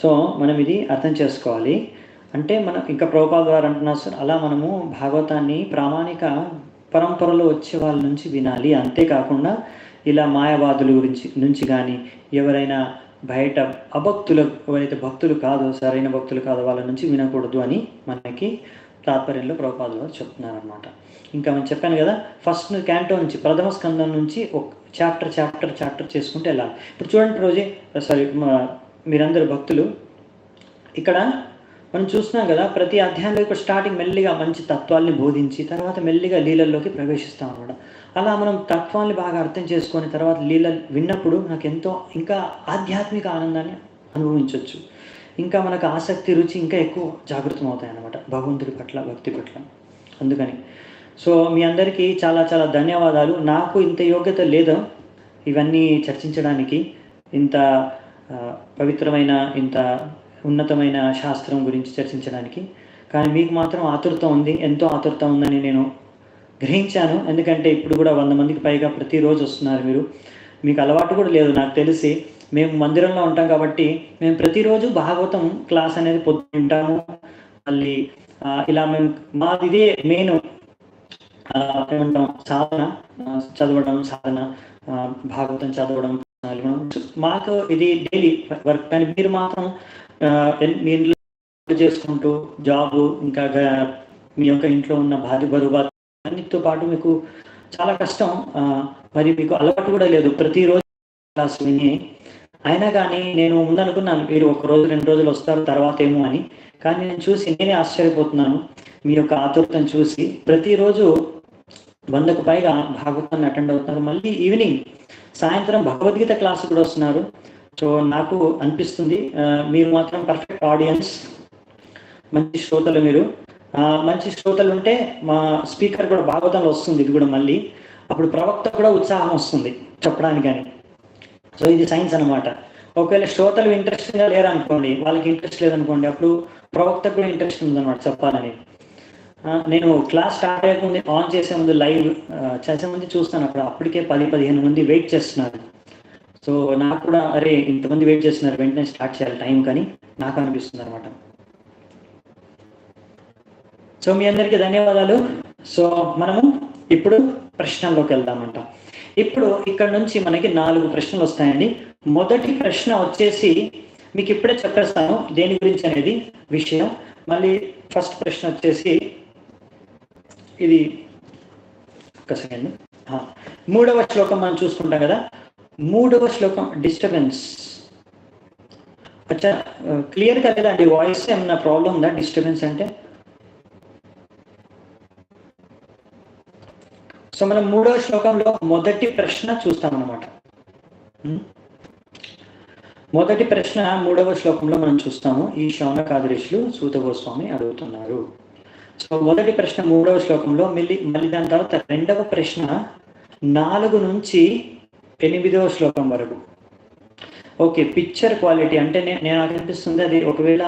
సో మనం ఇది అర్థం చేసుకోవాలి. అంటే మనం ఇంకా ప్రభుపాదుల వారు అంటున్నారు సార్, అలా మనము భాగవతాన్ని ప్రామాణిక పరంపరలో వచ్చే వాళ్ళ నుంచి వినాలి. అంతేకాకుండా ఇలా మాయావాదుల నుంచి కానీ, ఎవరైనా బయట అభక్తులు, ఎవరైతే భక్తులు కాదో, సరైన భక్తులు కాదో వాళ్ళ నుంచి వినకూడదు అని మనకి తాత్పర్యంలో ప్రభుపాదుల వారు చెప్తున్నారనమాట. ఇంకా మనం చెప్పాను కదా, ఫస్ట్ క్యాంటో నుంచి, ప్రథమ స్కందం నుంచి ఒక చాప్టర్ చేసుకుంటూ వెళ్ళాలి. ఇప్పుడు చూడండి రోజే, మీరందరూ భక్తులు, ఇక్కడ మనం చూస్తున్నాం కదా, ప్రతి అధ్యాయంలో ఇక్కడ స్టార్టింగ్ మెల్లిగా మంచి తత్వాల్ని బోధించి తర్వాత మెల్లిగా లీలల్లోకి ప్రవేశిస్తాం అనమాట. అలా మనం తత్వాన్ని బాగా అర్థం చేసుకొని తర్వాత లీలలు విన్నప్పుడు నాకు ఎంతో ఇంకా ఆధ్యాత్మిక ఆనందాన్ని అనుభవించవచ్చు. ఇంకా మనకు ఆసక్తి, రుచి ఇంకా ఎక్కువ జాగృతం అవుతాయి అన్నమాట భగవంతుడి పట్ల, భక్తి పట్ల. అందుకని సో మీ అందరికీ చాలా చాలా ధన్యవాదాలు. నాకు ఇంత యోగ్యత లేదు ఇవన్నీ చర్చించడానికి, ఇంత పవిత్రమైన, ఇంత ఉన్నతమైన శాస్త్రం గురించి చర్చించడానికి. కానీ మీకు మాత్రం ఆతురత ఉంది, ఎంతో ఆతురత ఉందని నేను గ్రహించాను. ఎందుకంటే ఇప్పుడు కూడా 100 మందికి పైగా ప్రతిరోజు వస్తున్నారు మీరు. మీకు అలవాటు కూడా లేదు నాకు తెలిసి. మేము మందిరంలో ఉంటాం కాబట్టి మేము ప్రతిరోజు భాగవతం క్లాస్ అనేది పొద్దున వింటాము. మళ్ళీ ఇలా మేము మాది ఇదే మెయిన్ ఏమంటాం సాధన, చదవడం సాధన, భాగవతం చదవడం మాకు ఇది డైలీ వర్క్. కానీ మీరు మాత్రం మీ ఇంట్లో చేసుకుంటూ జాబు ఇంకా మీ యొక్క ఇంట్లో ఉన్న భార్య బరువు అన్నిటితో పాటు మీకు చాలా కష్టం. మరి మీకు అలవాటు కూడా లేదు ప్రతిరోజు క్లాస్ విని. అయినా కానీ నేను ముందనుకున్నాను మీరు 1 రోజు 2 రోజులు వస్తారు తర్వాత ఏమో అని. కానీ నేను చూసి నేనే ఆశ్చర్యపోతున్నాను మీ యొక్క ఆతురతను చూసి. ప్రతిరోజు 100కు పైగా భాగవతాన్ని అటెండ్ అవుతున్నారు. మళ్ళీ ఈవినింగ్ సాయంత్రం భగవద్గీత క్లాసు కూడా వస్తున్నారు. సో నాకు అనిపిస్తుంది మీరు మాత్రం పర్ఫెక్ట్ ఆడియన్స్, మంచి శ్రోతలు. మీరు మంచి శ్రోతలు ఉంటే మా స్పీకర్ కూడా భాగవతంలో వస్తుంది. ఇది కూడా మళ్ళీ అప్పుడు ప్రవక్త కూడా ఉత్సాహం వస్తుంది చెప్పడానికి కానీ. సో ఇది సైన్స్ అనమాట. ఒకవేళ శ్రోతలు ఇంట్రెస్ట్గా లేరనుకోండి, వాళ్ళకి ఇంట్రెస్ట్ లేదనుకోండి, అప్పుడు ప్రవక్తకు కూడా ఇంట్రెస్ట్ ఉందన్నమాట చెప్పాలని. నేను క్లాస్ స్టార్ట్ అయ్యే ఆన్ చేసే ముందు లైవ్ చేసే ముందు చూస్తాను, అప్పటికే 10-15 మంది వెయిట్ చేస్తున్నారు. సో నాకు కూడా అరే ఇంతమంది వెయిట్ చేస్తున్నారు, వెంటనే స్టార్ట్ చేయాలి టైం కానీ నాకు అనిపిస్తుంది అనమాట. సో మీ అందరికీ ధన్యవాదాలు. సో మనము ఇప్పుడు ప్రశ్నల్లోకి వెళ్దామంట. ఇప్పుడు ఇక్కడ నుంచి మనకి 4 ప్రశ్నలు వస్తాయండి. మొదటి ప్రశ్న వచ్చేసి మీకు ఇప్పుడే చెప్పేస్తాను దేని గురించి అనేది విషయం. మళ్ళీ ఫస్ట్ ప్రశ్న వచ్చేసి ఇది ఒక సెకండ్. 3వ శ్లోకం మనం చూసుకుంటాం కదా. 3వ శ్లోకం డిస్టర్బెన్స్. అచ్చా క్లియర్గా లేదండి వాయిస్, ఏమన్నా ప్రాబ్లం ఉందా డిస్టర్బెన్స్ అంటే? సో మనం 3వ శ్లోకంలో మొదటి ప్రశ్న చూస్తామన్నమాట. మొదటి ప్రశ్న 3వ శ్లోకంలో మనం చూస్తాము. ఈ శౌనకాది ఋషులు సూత గోస్వామి అడుగుతున్నారు. సో మొదటి ప్రశ్న 3వ శ్లోకంలో, మళ్ళీ దాని తర్వాత 2వ ప్రశ్న 4 నుంచి 8వ శ్లోకం వరకు. ఓకే, పిక్చర్ క్వాలిటీ అంటే నేను అనిపిస్తుంది అది ఒకవేళ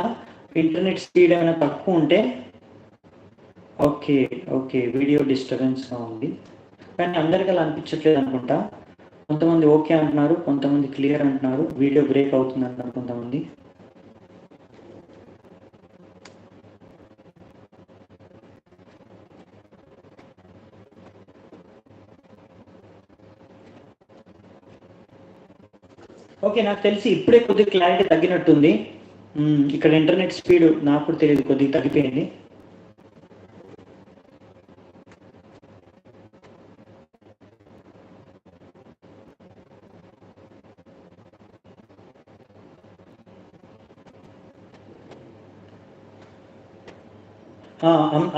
ఇంటర్నెట్ స్పీడ్ ఏమైనా తక్కువ ఉంటే ఓకే వీడియో డిస్టర్బెన్స్గా ఉంది. కానీ అందరికీ అలా అనిపించట్లేదు అనుకుంటా. కొంతమంది ఓకే అంటున్నారు, కొంతమంది క్లియర్ అంటున్నారు, వీడియో బ్రేక్ అవుతుంది అంటున్నారు కొంతమంది. ఓకే, నాకు తెలిసి ఇప్పుడే కొద్దిగా క్లారిటీ తగ్గినట్టుంది. ఇక్కడ ఇంటర్నెట్ స్పీడ్ నాకు కూడా తెలియదు, కొద్దిగా తగ్గిపోయింది.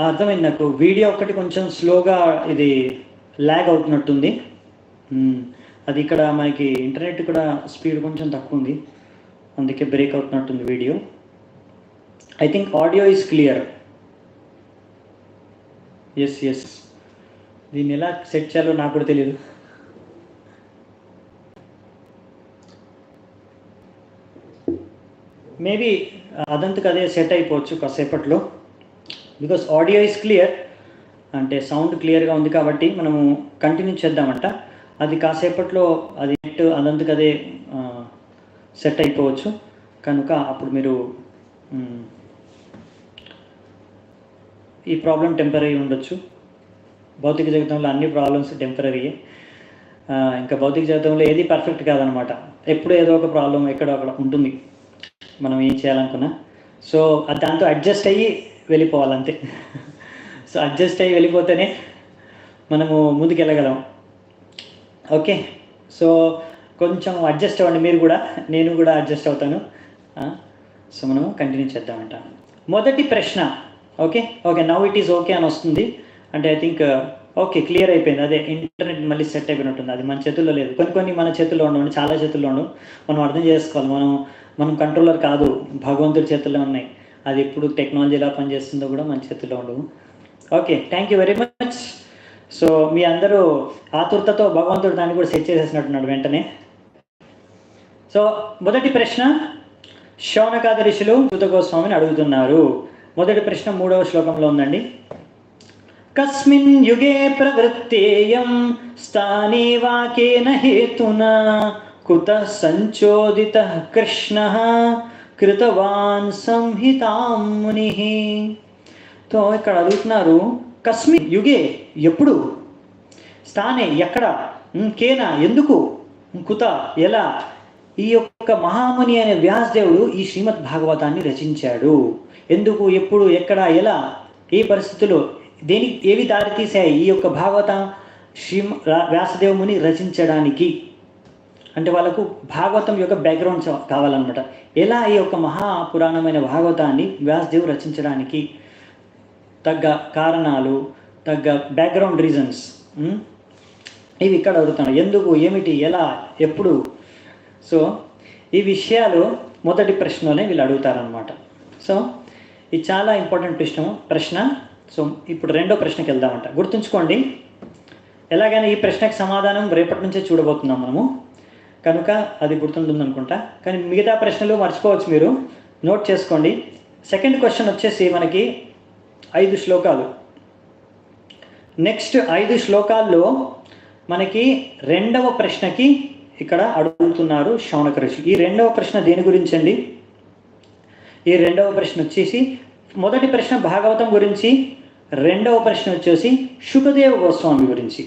అర్థమైంది నాకు. వీడియో ఒకటి కొంచెం స్లోగా ఇది ల్యాగ్ అవుతున్నట్టుంది. అది ఇక్కడ మనకి ఇంటర్నెట్ కూడా స్పీడ్ కొంచెం తక్కువ ఉంది, అందుకే బ్రేక్ అవుతున్నట్టుంది వీడియో. I think audio is clear. Yes దీన్ని ఎలా సెట్ చేయాలో నాకు కూడా తెలియదు. మేబీ అదంతకు అదే సెట్ అయిపోవచ్చు కాసేపట్లో. బికాస్ ఆడియో ఈజ్ క్లియర్ అంటే సౌండ్ క్లియర్గా ఉంది కాబట్టి మనము కంటిన్యూ చేద్దామంట. అది కాసేపట్లో అది నెట్ అదంతకు అదే సెట్ అయిపోవచ్చు. కనుక అప్పుడు మీరు ఈ ప్రాబ్లం టెంపరీ ఉండొచ్చు. భౌతిక జగతంలో అన్ని ప్రాబ్లమ్స్ టెంపరీయే. ఇంకా భౌతిక జగతంలో ఏది పర్ఫెక్ట్ కాదనమాట. ఎప్పుడు ఏదో ఒక ప్రాబ్లం ఎక్కడో అక్కడ ఉంటుంది మనం ఏం చేయాలనుకున్నా. సో దాంతో అడ్జస్ట్ అయ్యి వెళ్ళిపోవాలంతే. సో అడ్జస్ట్ అయ్యి వెళ్ళిపోతేనే మనము ముందుకు వెళ్ళగలం. ఓకే, సో కొంచెం అడ్జస్ట్ అవ్వండి మీరు కూడా, నేను కూడా అడ్జస్ట్ అవుతాను. సో మనము కంటిన్యూ చేద్దామంట. మొదటి ప్రశ్న okay now it is okay అని వస్తుంది. అంటే ఐ థింక్ ఓకే క్లియర్ అయిపోయింది. అదే ఇంటర్నెట్ మళ్ళీ సెట్ అయిపోయినట్టుంది. అది మన చేతుల్లో లేదు. కొన్ని మన చేతుల్లో ఉండవు, చాలా చేతుల్లో ఉండవు. మనం అర్థం చేసుకోవాలి. మనం కంట్రోలర్ కాదు, భగవంతుడి చేతుల్లో ఉన్నాయి. అది ఎప్పుడు టెక్నాలజీ ఎలా పనిచేస్తుందో కూడా మన చేతుల్లో ఉండవు. Okay, thank you very much. So మీ అందరూ ఆతురతతో భగవంతుడు దాన్ని కూడా సెట్ చేసేసినట్టున్నాడు వెంటనే. సో మొదటి ప్రశ్న శౌనకాది ఋషులు సూత గోస్వామిని అడుగుతున్నారు. మొదటి ప్రశ్న 3వ శ్లోకంలో ఉందండి. కస్మిన్ యుగే ప్రవృత్తేయం స్థానే వాకేన హేతునా కుత సంచోదిత కృష్ణ కృతవాన్ సంహితాం ముని. తో ఇక్కడ అడుగుతున్నారు, కస్మిన్ యుగే ఎప్పుడు, స్థానే ఎక్కడ, కేన ఎందుకు, కుత ఎలా, ఈ యొక్క మహాముని అనే వ్యాసదేవుడు ఈ శ్రీమద్ భాగవతాన్ని రచించాడు. ఎందుకు, ఎప్పుడు, ఎక్కడ, ఎలా, ఏ పరిస్థితుల్లో, దేనికి ఏవి దారితీశాయి ఈ యొక్క భాగవతం వ్యాసదేవ ముని రచించడానికి. అంటే వాళ్ళకు భాగవతం యొక్క బ్యాక్గ్రౌండ్ కావాలన్నమాట. ఎలా ఈ యొక్క మహాపురాణమైన భాగవతాన్ని వ్యాసదేవుడు రచించడానికి తగ్గ కారణాలు, తగ్గ బ్యాక్గ్రౌండ్ రీజన్స్ ఇవి ఇక్కడ అడుగుతున్నాడు. ఎందుకు, ఏమిటి, ఎలా, ఎప్పుడు. సో ఈ విషయాలు మొదటి ప్రశ్నలోనే వీళ్ళు అడుగుతారనమాట. సో ఇది చాలా ఇంపార్టెంట్ ప్రశ్న. సో ఇప్పుడు రెండో ప్రశ్నకి వెళ్దామంట. గుర్తుంచుకోండి, ఎలాగైనా ఈ ప్రశ్నకి సమాధానం రేపటి నుంచే చూడబోతున్నాం మనము, కనుక అది గుర్తుంటుంది అనుకుంటా. కానీ మిగతా ప్రశ్నలు మర్చిపోవచ్చు, మీరు నోట్ చేసుకోండి. సెకండ్ క్వశ్చన్ వచ్చేసి మనకి 5 శ్లోకాలు. నెక్స్ట్ 5 శ్లోకాల్లో మనకి రెండవ ప్రశ్నకి ఇక్కడ అడుగుతున్నారు శౌనక ఋషి. ఈ రెండవ ప్రశ్న దేని గురించి అండి? ఈ రెండవ ప్రశ్న వచ్చేసి, మొదటి ప్రశ్న భాగవతం గురించి, రెండవ ప్రశ్న వచ్చేసి శుకదేవ గోస్వామి గురించి.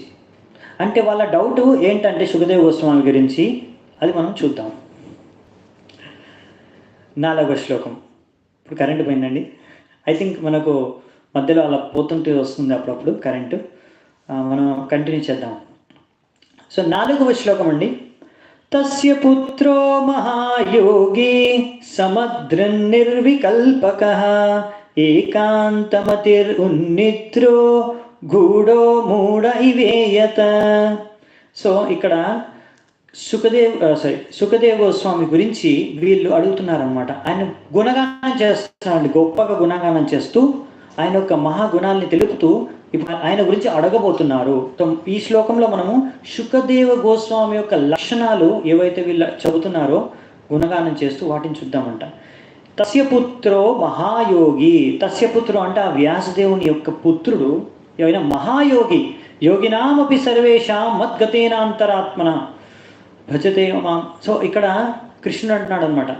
అంటే వాళ్ళ డౌట్ ఏంటంటే శుకదేవ గోస్వామి గురించి, అది మనం చూద్దాం. 4వ శ్లోకం. ఇప్పుడు కరెంటు పోయిందండి. ఐ థింక్ మనకు మధ్యలో అలా పోతుంటే వస్తుంది అప్పుడప్పుడు కరెంటు. మనం కంటిన్యూ చేద్దాం. సో 4వ శ్లోకం అండి. తస్య పుత్రో మహాయోగి సమద్రన్నిర్వికల్పకః ఏకాంతమతిరున్నిద్రో గూఢో మూఢ ఇవేయత. సో ఇక్కడ సుఖదేవ గోస్వామి గురించి వీళ్ళు అడుగుతున్నారనమాట. ఆయన గుణగానం చేస్తున్నాడు, గొప్పగా గుణగానం చేస్తూ ఆయన యొక్క మహాగుణాలని తెలుపుతూ ఇప్పుడు ఆయన గురించి అడగబోతున్నారు. ఈ శ్లోకంలో మనము శుకదేవ గోస్వామి యొక్క లక్షణాలు ఏవైతే వీళ్ళు చెబుతున్నారో గుణగానం చేస్తూ వాటిని చూద్దామంట. తస్య పుత్రో మహాయోగి. తస్య పుత్రో అంటే ఆ వ్యాసదేవుని యొక్క పుత్రుడు ఎవరైనా మహాయోగి. యోగినామపి సర్వేషాం మద్గతేనాంతరాత్మన భజతే మాం. సో ఇక్కడ కృష్ణుడు అంటున్నాడు అనమాట,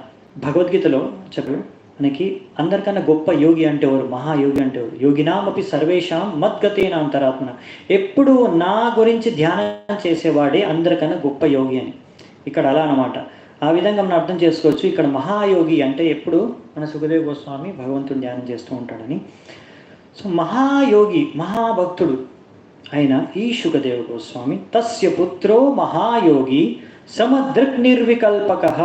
భగవద్గీతలో చెప్పాడు మనకి, అందరికన్నా గొప్ప యోగి అంటే ఎవరు, మహాయోగి అంటే ఎవరు, యోగినామపి సర్వేషాం మద్గతేన అంతరాత్మన. ఎప్పుడు నా గురించి ధ్యానం చేసేవాడే అందరికన్నా గొప్ప యోగి అని. ఇక్కడ అలా అనమాట. ఆ విధంగా మనం అర్థం చేసుకోవచ్చు. ఇక్కడ మహాయోగి అంటే ఎప్పుడు మన సుఖదేవ గోస్వామి భగవంతుని ధ్యానం చేస్తూ ఉంటాడని. సో మహాయోగి, మహాభక్తుడు అయిన ఈ శుకదేవ గోస్వామి తస్య పుత్రో మహాయోగి సమదృక్ నిర్వికల్పకః.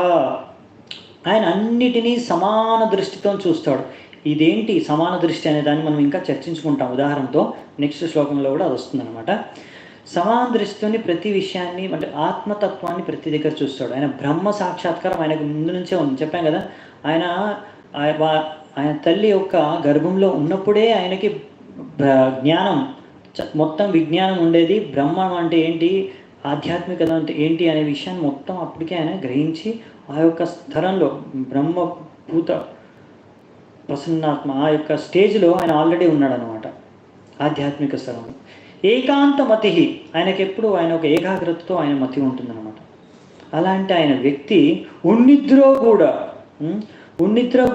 ఆయన అన్నిటినీ సమాన దృష్టితో చూస్తాడు. ఇదేంటి సమాన దృష్టి అనే దాన్ని మనం ఇంకా చర్చించుకుంటాం ఉదాహరణతో. నెక్స్ట్ శ్లోకంలో కూడా అది వస్తుందన్నమాట. సమాన దృష్టితోని ప్రతి విషయాన్ని, అంటే ఆత్మతత్వాన్ని ప్రతి దగ్గర చూస్తాడు. ఆయన బ్రహ్మ సాక్షాత్కారం ఆయనకు ముందు నుంచే ఉంది. చెప్పాం కదా, ఆయన తల్లి యొక్క గర్భంలో ఉన్నప్పుడే ఆయనకి జ్ఞానం, మొత్తం విజ్ఞానం ఉండేది. బ్రహ్మం అంటే ఏంటి, ఆధ్యాత్మికత అంటే ఏంటి అనే విషయాన్ని మొత్తం అప్పటికే ఆయన గ్రహించి ఆ యొక్క స్థలంలో బ్రహ్మభూత ప్రసన్నాత్మ ఆ యొక్క స్టేజ్లో ఆయన ఆల్రెడీ ఉన్నాడనమాట, ఆధ్యాత్మిక స్థలంలో. ఏకాంత మతి, ఆయనకెప్పుడు ఆయన ఒక ఏకాగ్రతతో ఆయన మతి ఉంటుందన్నమాట. అలాంటి ఆయన వ్యక్తి ఉన్నిద్రో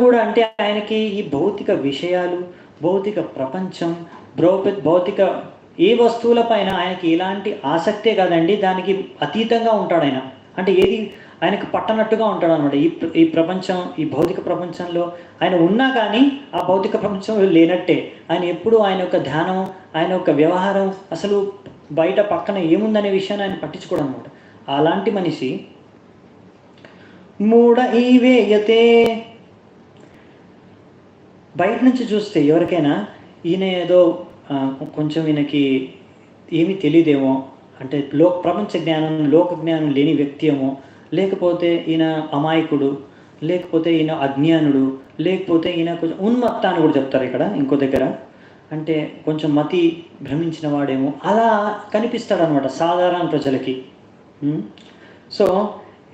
కూడా అంటే ఆయనకి ఈ భౌతిక విషయాలు, భౌతిక ప్రపంచం, భౌతిక ఏ వస్తువులపైన ఆయనకి ఎలాంటి ఆసక్తే కాదండి, దానికి అతీతంగా ఉంటాడు ఆయన. అంటే ఏది ఆయనకు పట్టనట్టుగా ఉంటాడు అనమాట. ఈ ప్రపంచం, ఈ భౌతిక ప్రపంచంలో ఆయన ఉన్నా కానీ ఆ భౌతిక ప్రపంచంలో లేనట్టే. ఆయన ఎప్పుడు ఆయన యొక్క ధ్యానం, ఆయన యొక్క వ్యవహారం, అసలు బయట పక్కన ఏముందనే విషయాన్ని ఆయన పట్టించుకోవడం అనమాట. అలాంటి మనిషి మూఢ ఈవేయతే. బయట నుంచి చూస్తే ఎవరికైనా ఈయన ఏదో కొంచెం ఈయనకి ఏమీ తెలియదేమో, అంటే ప్రపంచ జ్ఞానం, లోక జ్ఞానం లేని వ్యక్తి ఏమో, లేకపోతే ఈయన అమాయకుడు, లేకపోతే ఈయన అజ్ఞానుడు, లేకపోతే ఈయన కొంచెం ఉన్మత్త అని కూడా చెప్తారు ఇక్కడ ఇంకో దగ్గర. అంటే కొంచెం మతి భ్రమించిన వాడేమో అలా కనిపిస్తాడు అనమాట సాధారణ ప్రజలకి. సో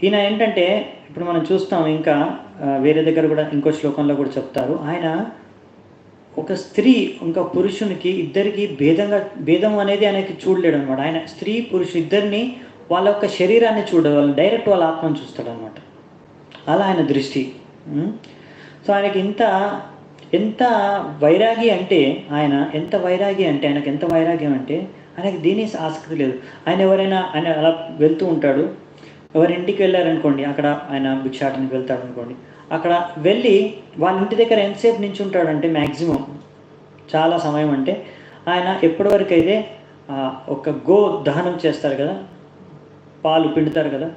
ఈయన ఏంటంటే ఇప్పుడు మనం చూస్తాం, ఇంకా వేరే దగ్గర కూడా ఇంకో శ్లోకంలో కూడా చెప్తారు, ఆయన ఒక స్త్రీ ఇంకా పురుషునికి ఇద్దరికి భేదం అనేది ఆయనకి చూడలేడు అనమాట. ఆయన స్త్రీ పురుషు ఇద్దరిని వాళ్ళ యొక్క శరీరాన్ని చూడడు, వాళ్ళు డైరెక్ట్ వాళ్ళ ఆత్మను చూస్తాడు అనమాట. అలా ఆయన దృష్టి. సో ఆయనకి ఎంత వైరాగి అంటే ఆయనకి ఎంత వైరాగ్యం అంటే ఆయనకి దీని ఆసక్తి లేదు. ఆయన అలా వెళ్తూ ఉంటాడు, ఎవరి ఇంటికి వెళ్ళారనుకోండి, అక్కడ ఆయన భిక్షాటనకి వెళ్తాడు అనుకోండి, అక్కడ వెళ్ళి వాళ్ళ ఇంటి దగ్గర ఎంతసేపు నించుంటాడంటే మ్యాక్సిమం చాలా సమయం అంటే ఆయన ఎప్పటి వరకు అయితే ఒక గో దహనం చేస్తారు కదా, పాలు పిండుతారు కదా,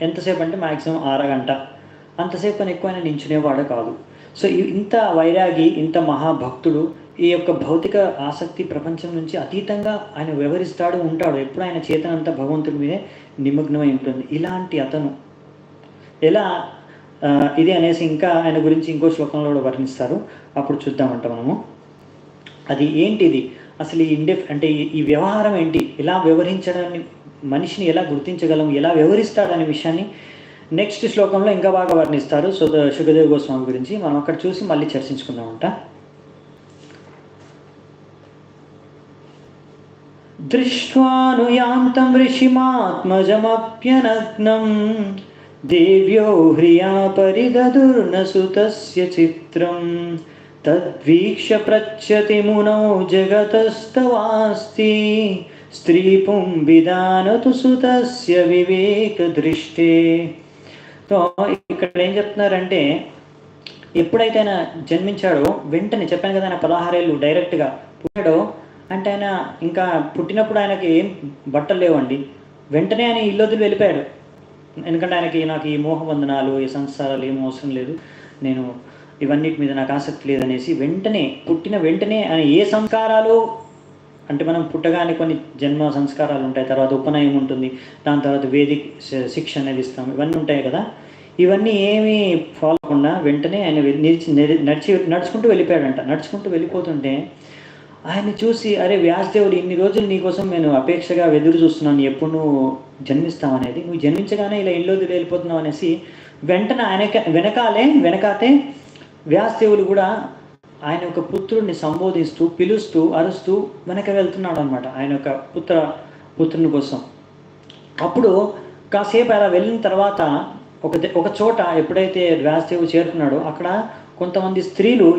ఎంతసేపు అంటే మ్యాక్సిమం అరగంట, అంతసేపు అని ఎక్కువ ఆయన నించునేవాడు కాదు. సో ఇంత వైరాగి, ఇంత మహాభక్తుడు, ఈ యొక్క భౌతిక ఆసక్తి ప్రపంచం నుంచి అతీతంగా ఆయన వ్యవహరిస్తాడు ఉంటాడు. ఎప్పుడు ఆయన చేతనంతా భగవంతుడి మీదే నిమగ్నమై ఉంటుంది. ఇలాంటి అతను ఎలా ఇది అనేసి ఇంకా ఆయన గురించి ఇంకో శ్లోకంలో కూడా వర్ణిస్తారు, అప్పుడు చూద్దామంట మనము. అది ఏంటిది అసలు అంటే ఈ వ్యవహారం ఏంటి, ఎలా వ్యవహరించడాన్ని, మనిషిని ఎలా గుర్తించగలం, ఎలా వ్యవహరిస్తాడనే విషయాన్ని నెక్స్ట్ శ్లోకంలో ఇంకా బాగా వర్ణిస్తారు. సో శుకదేవ్ గోస్వామి గురించి మనం అక్కడ చూసి మళ్ళీ చర్చించుకుందామంట. దృష్ట్వానుయాంతం ఋషిమాత్మజమప్యనగ్నం దేవ్యో హ్రియా పరిదదుర్నసుతస్య చిత్రం తద్వీక్ష్య ప్రచ్యతి మునౌ జగతస్తవాస్తి స్త్రీ పుంబిదానతు సుతస్య వివేక దృష్టే. సో ఇక్కడ ఏం చెప్తున్నారంటే, ఎప్పుడైతే ఆయన జన్మించాడో వెంటనే చెప్పాను కదా, ఆయన 16 ఏళ్ళు డైరెక్ట్గా పుట్టాడో అంటే ఆయన ఇంకా పుట్టినప్పుడు ఆయనకి ఏం బట్టలు లేవండి, వెంటనే ఆయన ఇల్లు వదిలి వెళ్ళిపోయాడు. ఎందుకంటే నాకు ఈ మోహబంధనాలు, ఈ సంస్కారాలు ఏం అవసరం లేదు, నేను ఇవన్నిటి మీద నాకు ఆసక్తి లేదనేసి పుట్టిన వెంటనే ఆయన ఏ సంస్కారాలు అంటే, మనం పుట్టగానే కొన్ని జన్మ సంస్కారాలు ఉంటాయి, తర్వాత ఉపనయనం ఉంటుంది, దాని తర్వాత వేదిక శిక్ష అనేది ఇస్తాం, ఇవన్నీ ఉంటాయి కదా, ఇవన్నీ ఏమీ ఫాలో అవ్వకుండా వెంటనే ఆయన నడుచుకుంటూ వెళ్ళిపోయాడంట. నడుచుకుంటూ వెళ్ళిపోతుంటే ఆయన్ని చూసి, అరే వ్యాసదేవుడు, ఇన్ని రోజులు నీకోసం నేను అపేక్షగా ఎదురు చూస్తున్నాను, ఎప్పుడు నువ్వు జన్మిస్తావనేది, నువ్వు జన్మించగానే ఇలా ఇల్లు వెళ్ళిపోతున్నావు అనేసి వెంటనే వెనకాతే వ్యాసదేవుడు కూడా ఆయన యొక్క పుత్రుడిని సంబోధిస్తూ, పిలుస్తూ, అరుస్తూ వెనక వెళ్తున్నాడు అనమాట, ఆయన యొక్క పుత్రుని కోసం. అప్పుడు కాసేపు అలా వెళ్ళిన తర్వాత ఒక చోట ఎప్పుడైతే వ్యాసదేవుడు చేరుకున్నాడో అక్కడ కొంతమంది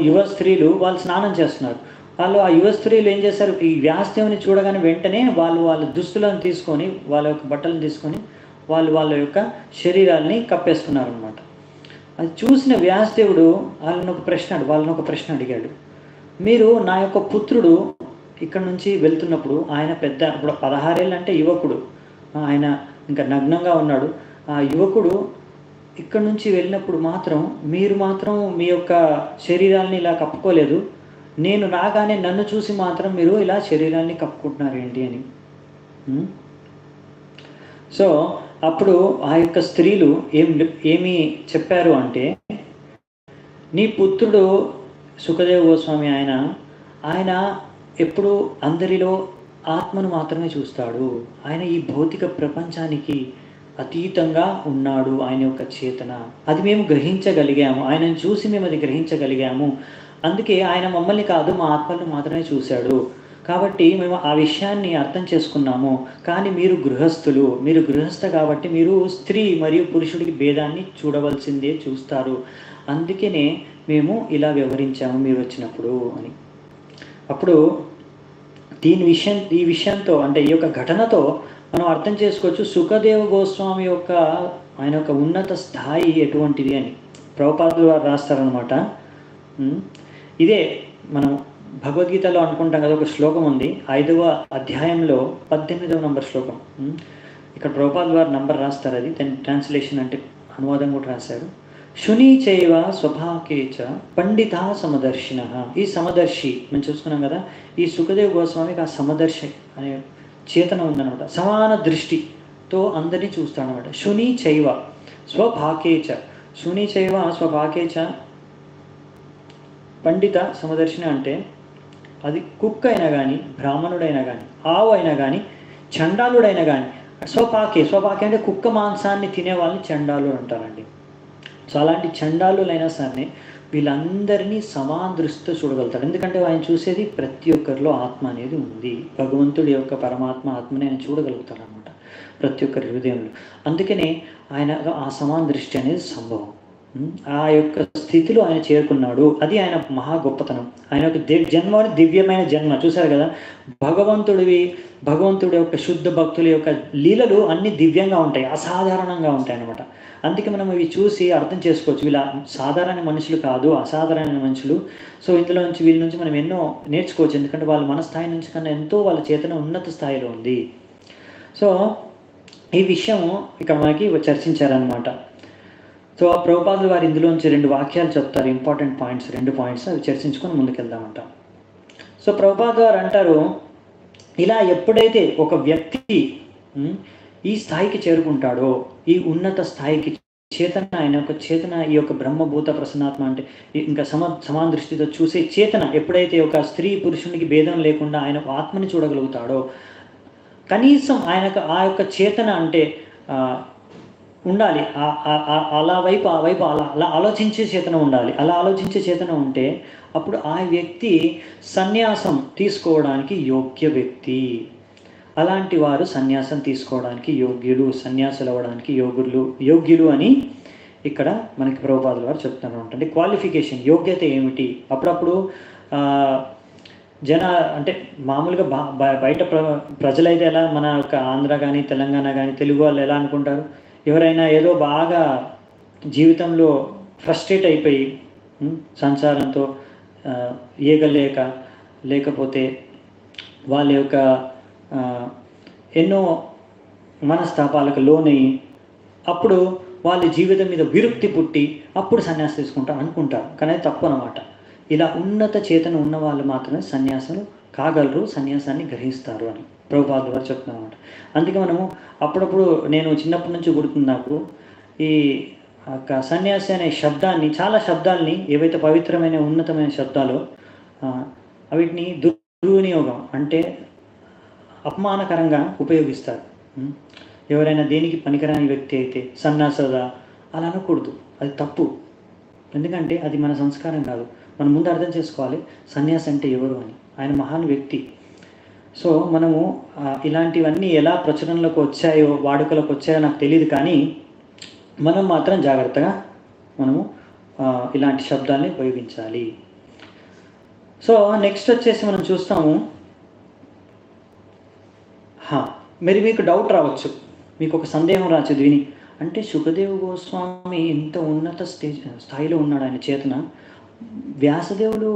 యువ స్త్రీలు వాళ్ళు స్నానం చేస్తున్నారు. వాళ్ళు ఆ యువ స్త్రీలు ఏం చేశారు, ఈ వ్యాసదేవుని చూడగానే వెంటనే వాళ్ళ దుస్తులను తీసుకొని, వాళ్ళ యొక్క బట్టలను తీసుకొని వాళ్ళ యొక్క శరీరాల్ని కప్పేసుకున్నారు అనమాట. అది చూసిన వ్యాసదేవుడు వాళ్ళని ఒక ప్రశ్న అడిగాడు. మీరు నా యొక్క పుత్రుడు ఇక్కడ నుంచి వెళ్తున్నప్పుడు, ఆయన ఇప్పుడు 16 ఏళ్ళు అంటే యువకుడు, ఆయన ఇంకా నగ్నంగా ఉన్నాడు, ఆ యువకుడు ఇక్కడ నుంచి వెళ్ళినప్పుడు మీరు మాత్రం మీ యొక్క శరీరాల్ని ఇలా కప్పుకోలేదు, నేను రాగానే నన్ను చూసి మాత్రం మీరు ఇలా శరీరాన్ని కప్పుకుంటున్నారు ఏంటి అని. సో అప్పుడు ఆ యొక్క స్త్రీలు ఏమి చెప్పారు అంటే, నీ పుత్రుడు సుఖదేవ్ గోస్వామి ఆయన ఎప్పుడు అందరిలో ఆత్మను మాత్రమే చూస్తాడు, ఆయన ఈ భౌతిక ప్రపంచానికి అతీతంగా ఉన్నాడు, ఆయన యొక్క చేతన అది మేము గ్రహించగలిగాము, ఆయనను చూసి మేము అది గ్రహించగలిగాము, అందుకే ఆయన మమ్మల్ని కాదు మా ఆత్మను మాత్రమే చూశాడు, కాబట్టి మేము ఆ విషయాన్ని అర్థం చేసుకున్నాము. కానీ మీరు గృహస్థ కాబట్టి మీరు స్త్రీ మరియు పురుషుడికి భేదాన్ని చూస్తారు, అందుకనే మేము ఇలా వ్యవహరించాము మీరు వచ్చినప్పుడు అని. అప్పుడు ఈ విషయంతో అంటే ఈ యొక్క ఘటనతో మనం అర్థం చేసుకోవచ్చు సుఖదేవ గోస్వామి ఆయన యొక్క ఉన్నత స్థాయి ఎటువంటిది అని ప్రభుపాదులు వారు రాస్తారనమాట. ఇదే మనం భగవద్గీతలో అనుకుంటాం కదా, ఒక శ్లోకం ఉంది 5వ అధ్యాయంలో 18వ నంబర్ శ్లోకం. ఇక్కడ ప్రభుపాదులు వారు నంబర్ రాస్తారు, అది దాని ట్రాన్స్లేషన్ అంటే అనువాదం కూడా రాశారు. శుని చైవ స్వభాకేచ పండిత సమదర్శిన. ఈ సమదర్శి మనం చూసుకున్నాం కదా, ఈ సుఖదేవ్ గోస్వామికి ఆ సమదర్శి అనే చేతన ఉందన్నమాట, సమాన దృష్టితో అందరినీ చూస్తాడనమాట. శుని చైవ స్వభాకేచ పండిత సమదర్శిన అంటే అది కుక్క అయినా కానీ, బ్రాహ్మణుడైనా కానీ, ఆవు అయినా కానీ, చండాలుడైనా కానీ, స్వపాకే అంటే కుక్క మాంసాన్ని తినే వాళ్ళని చండాలు అంటారండి. సో అలాంటి చండాలులైనా సరే వీళ్ళందరినీ సమాన దృష్టితో చూడగలుగుతాడు. ఎందుకంటే ఆయన చూసేది ప్రతి ఒక్కరిలో ఆత్మ అనేది ఉంది. భగవంతుడి యొక్క పరమాత్మ ఆత్మని ఆయన చూడగలుగుతాడు అనమాట ప్రతి ఒక్కరి హృదయంలో. అందుకనే ఆయన ఆ సమాన దృష్టి అనేది సంభవం. ఆ యొక్క స్థితిలో ఆయన చేరుకున్నాడు. అది ఆయన మహా గొప్పతనం. ఆయన యొక్క జన్మ దివ్యమైన జన్మ. చూశారు కదా, భగవంతుడి యొక్క శుద్ధ భక్తుల యొక్క లీలలు అన్ని దివ్యంగా ఉంటాయి, అసాధారణంగా ఉంటాయి అన్నమాట. అందుకే మనం ఇవి చూసి అర్థం చేసుకోవచ్చు, వీళ్ళ సాధారణ మనుషులు కాదు, అసాధారణ మనుషులు. సో ఇందులో నుంచి వీళ్ళ నుంచి మనం ఎన్నో నేర్చుకోవచ్చు. ఎందుకంటే వాళ్ళ మన స్థాయి నుంచి కన్నా ఎంతో వాళ్ళ చేతన ఉన్నత స్థాయిలో ఉంది. సో ఈ విషయం ఇక్కడ మనకి చర్చించారనమాట. సో ప్రభుపాదులు వారు ఇందులోంచి 2 వాక్యాలు చెప్తారు, ఇంపార్టెంట్ పాయింట్స్, 2 పాయింట్స్ అవి చర్చించుకొని ముందుకెళ్దామంట. సో ప్రభుపాదులు వారు అంటారు, ఇలా ఎప్పుడైతే ఒక వ్యక్తి ఈ స్థాయికి చేరుకుంటాడో, ఈ ఉన్నత స్థాయికి చేతన, ఆయన యొక్క చేతన, ఈ యొక్క బ్రహ్మభూత ప్రసన్నాత్మ అంటే ఇంకా సమాన దృష్టితో చూసే చేతన ఎప్పుడైతే ఒక స్త్రీ పురుషునికి భేదం లేకుండా ఆయన ఆత్మని చూడగలుగుతాడో, కనీసం ఆయనకు ఆ యొక్క చేతన అంటే ఉండాలి, ఆ వైపు అలా ఆలోచించే చేతన ఉండాలి. అలా ఆలోచించే చేతన ఉంటే అప్పుడు ఆ వ్యక్తి సన్యాసం తీసుకోవడానికి యోగ్య వ్యక్తి. అలాంటి వారు సన్యాసం తీసుకోవడానికి యోగ్యులు, సన్యాసులు అవ్వడానికి యోగ్యులు అని ఇక్కడ మనకి ప్రభుపాదుల వారు చెప్తున్నారు. అంటే క్వాలిఫికేషన్, యోగ్యత ఏమిటి? అప్పుడప్పుడు అంటే మామూలుగా బయట ప్రజలైతే ఎలా, మన యొక్క ఆంధ్ర కానీ తెలంగాణ కానీ తెలుగు వాళ్ళు ఎలా అనుకుంటారు, ఎవరైనా ఏదో బాగా జీవితంలో ఫ్రస్ట్రేట్ అయిపోయి సంసారంతో లేకపోతే వాళ్ళ యొక్క ఎన్నో మనస్తాపాలకు లోనయ్యి అప్పుడు వాళ్ళ జీవితం మీద విరక్తి పుట్టి అప్పుడు సన్యాసం తీసుకుంటారు అనుకుంటారు. కానీ అది తప్పు అన్నమాట. ఇలా ఉన్నత చేతన ఉన్న వాళ్ళు మాత్రమే సన్యాసులు కాగలరు, సన్యాసాన్ని గ్రహిస్తారు అని ప్రభుపాదులు వారు చెప్తున్నారు అన్నమాట. అందుకే మనము అప్పుడప్పుడు, నేను చిన్నప్పటి నుంచి గుర్తుంది నాకు, ఈ సన్యాసి అనే శబ్దాన్ని, చాలా శబ్దాలని ఏవైతే పవిత్రమైన ఉన్నతమైన శబ్దాలు వీటిని దుర్వినియోగం అంటే అపమానకరంగా ఉపయోగిస్తారు. ఎవరైనా దేనికి పనికిరాని వ్యక్తి అయితే సన్యాసదా అలా అనకూడదు, అది తప్పు. ఎందుకంటే అది మన సంస్కారం కాదు. మనం ముందు అర్థం చేసుకోవాలి సన్యాసి అంటే ఎవరు అని. ఆయన మహాన్ వ్యక్తి. సో మనము ఇలాంటివన్నీ ఎలా ప్రచురణలోకి వచ్చాయో, వాడుకలోకి వచ్చాయో నాకు తెలియదు, కానీ మనం మాత్రం జాగ్రత్తగా మనము ఇలాంటి శబ్దాన్ని ఉపయోగించాలి. సో నెక్స్ట్ వచ్చేసి మనం చూస్తాము, మరి మీకు డౌట్ రావచ్చు, మీకు ఒక సందేహం రావచ్చు విని, అంటే సుఖదేవ్ గోస్వామి ఇంత ఉన్నత స్థాయిలో ఉన్నాడు ఆయన చేతన, వ్యాసదేవుడు